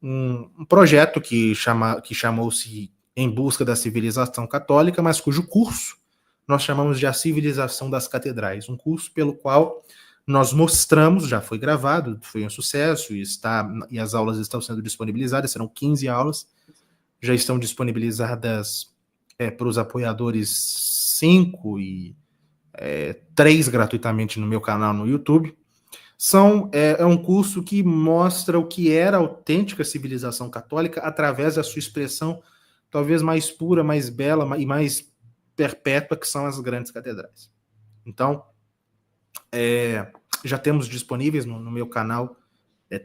um projeto que chamou-se Em Busca da Civilização Católica, mas cujo curso nós chamamos de A Civilização das Catedrais, um curso pelo qual nós mostramos, já foi gravado, foi um sucesso, e as aulas estão sendo disponibilizadas, serão 15 aulas, já estão disponibilizadas para os apoiadores 5 e 3 gratuitamente no meu canal no YouTube. É um curso que mostra o que era a autêntica civilização católica através da sua expressão talvez mais pura, mais bela e mais perpétua, que são as grandes catedrais. Então, já temos disponíveis no meu canal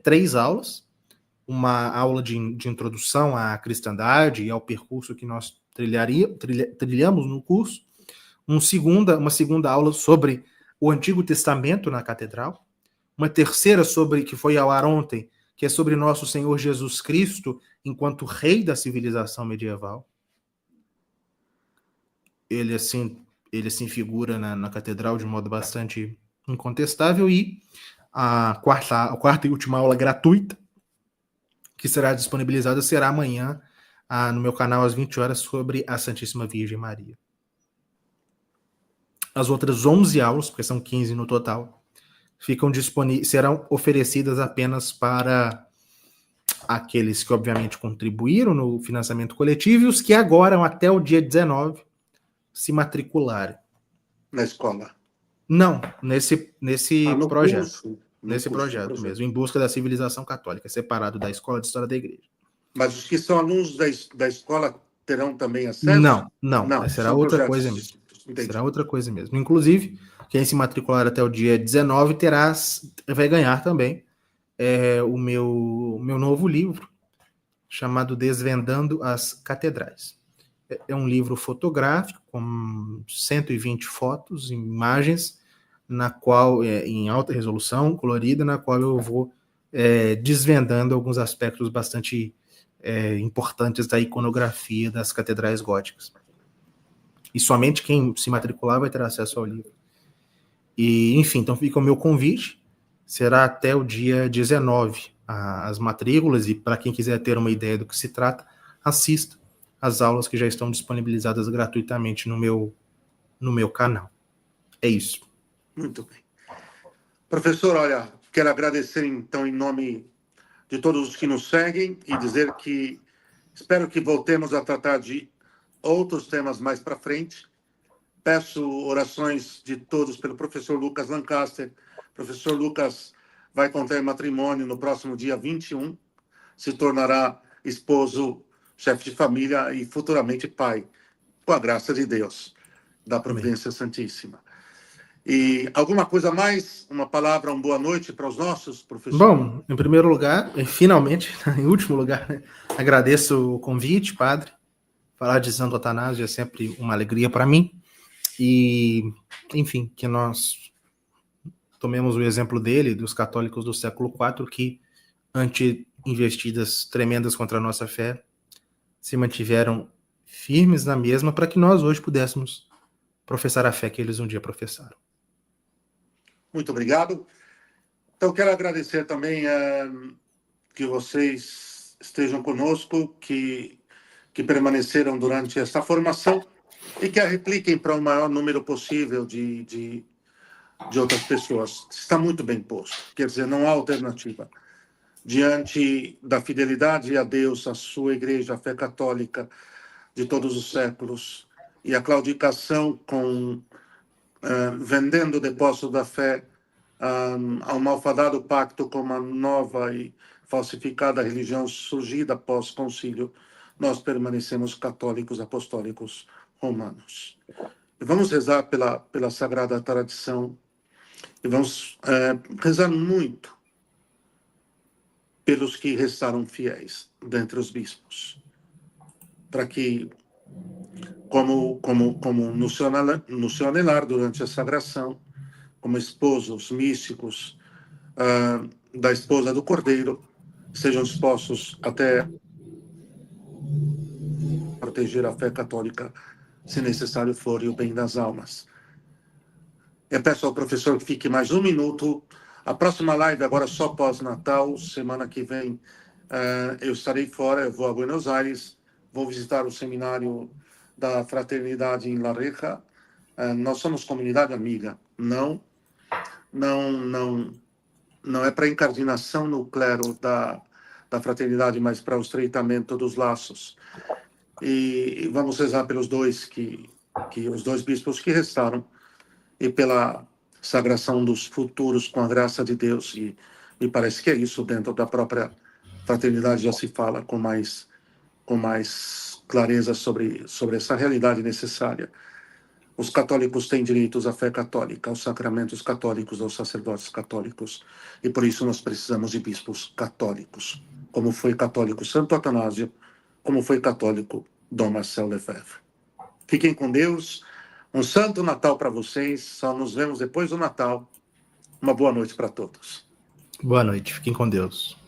3 aulas, uma aula de introdução à cristandade e ao percurso que nós trilhamos no curso, uma segunda aula sobre o Antigo Testamento na catedral, uma terceira que foi ao ar ontem, que é sobre nosso Senhor Jesus Cristo enquanto rei da civilização medieval. Ele assim figura na catedral de modo bastante incontestável, e a quarta e última aula gratuita, que será disponibilizada, será amanhã no meu canal às 20 horas, sobre a Santíssima Virgem Maria. As outras 11 aulas, porque são 15 no total, serão oferecidas apenas para aqueles que obviamente contribuíram no financiamento coletivo e os que agora, até o dia 19, se matricularem. Na escola? Não, nesse projeto. Curso, nesse projeto mesmo, Em Busca da Civilização Católica, separado da Escola de História da Igreja. Mas os que são alunos da escola terão também acesso? Não, será outra coisa mesmo. Entendi. Será outra coisa mesmo. Inclusive, quem se matricular até o dia 19 vai ganhar também o meu novo livro, chamado Desvendando as Catedrais. É um livro fotográfico com 120 fotos, imagens, na qual, em alta resolução, colorida, na qual eu vou desvendando alguns aspectos bastante importantes da iconografia das catedrais góticas. E somente quem se matricular vai ter acesso ao livro. E, enfim, então fica o meu convite. Será até o dia 19 as matrículas, e para quem quiser ter uma ideia do que se trata, assista às aulas que já estão disponibilizadas gratuitamente no meu canal. É isso. Muito bem. Professor, olha, quero agradecer, então, em nome de todos os que nos seguem, e dizer que espero que voltemos a tratar de outros temas mais para frente. Peço orações de todos pelo professor Lucas Lancaster. Professor Lucas vai contrair matrimônio no próximo dia 21, se tornará esposo, chefe de família e futuramente pai, com a graça de Deus, da Providência Santíssima. E alguma coisa mais? Uma palavra, uma boa noite para os nossos professores? Bom, em primeiro lugar, e finalmente, em último lugar, né, agradeço o convite, padre. Falar de Santo Atanásio é sempre uma alegria para mim. E, enfim, que nós tomemos o exemplo dele, dos católicos do século IV, que, ante investidas tremendas contra a nossa fé, se mantiveram firmes na mesma para que nós hoje pudéssemos professar a fé que eles um dia professaram. Muito obrigado. Então, quero agradecer também que vocês estejam conosco, que permaneceram durante essa formação e que a repliquem para o maior número possível de outras pessoas. Está muito bem posto. Quer dizer, não há alternativa. Diante da fidelidade a Deus, a sua igreja, a fé católica de todos os séculos, e a claudicação vendendo o depósito da fé ao malfadado pacto com uma nova e falsificada religião surgida após concílio, nós permanecemos católicos apostólicos romanos. E vamos rezar pela sagrada tradição e vamos rezar muito pelos que restaram fiéis dentre os bispos, para que, como no seu anelar durante a sagração, como esposos místicos da esposa do Cordeiro, sejam dispostos até proteger a fé católica, se necessário for, e o bem das almas. Eu peço ao professor que fique mais um minuto. A próxima live agora só pós-Natal. Semana que vem eu estarei fora, eu vou a Buenos Aires, vou visitar o seminário da Fraternidade em La Reja. Nós somos comunidade amiga. Não é para incardinação no clero da fraternidade, mas para o estreitamento dos laços. E vamos rezar pelos dois os dois bispos que restaram e pela sagração dos futuros com a graça de Deus. E me parece que é isso, dentro da própria fraternidade já se fala com mais clareza sobre essa realidade necessária. Os católicos têm direitos à fé católica, aos sacramentos católicos, aos sacerdotes católicos, e por isso nós precisamos de bispos católicos, como foi católico Santo Atanásio, como foi católico Dom Marcel Lefebvre. Fiquem com Deus, um santo Natal para vocês, só nos vemos depois do Natal. Uma boa noite para todos. Boa noite, fiquem com Deus.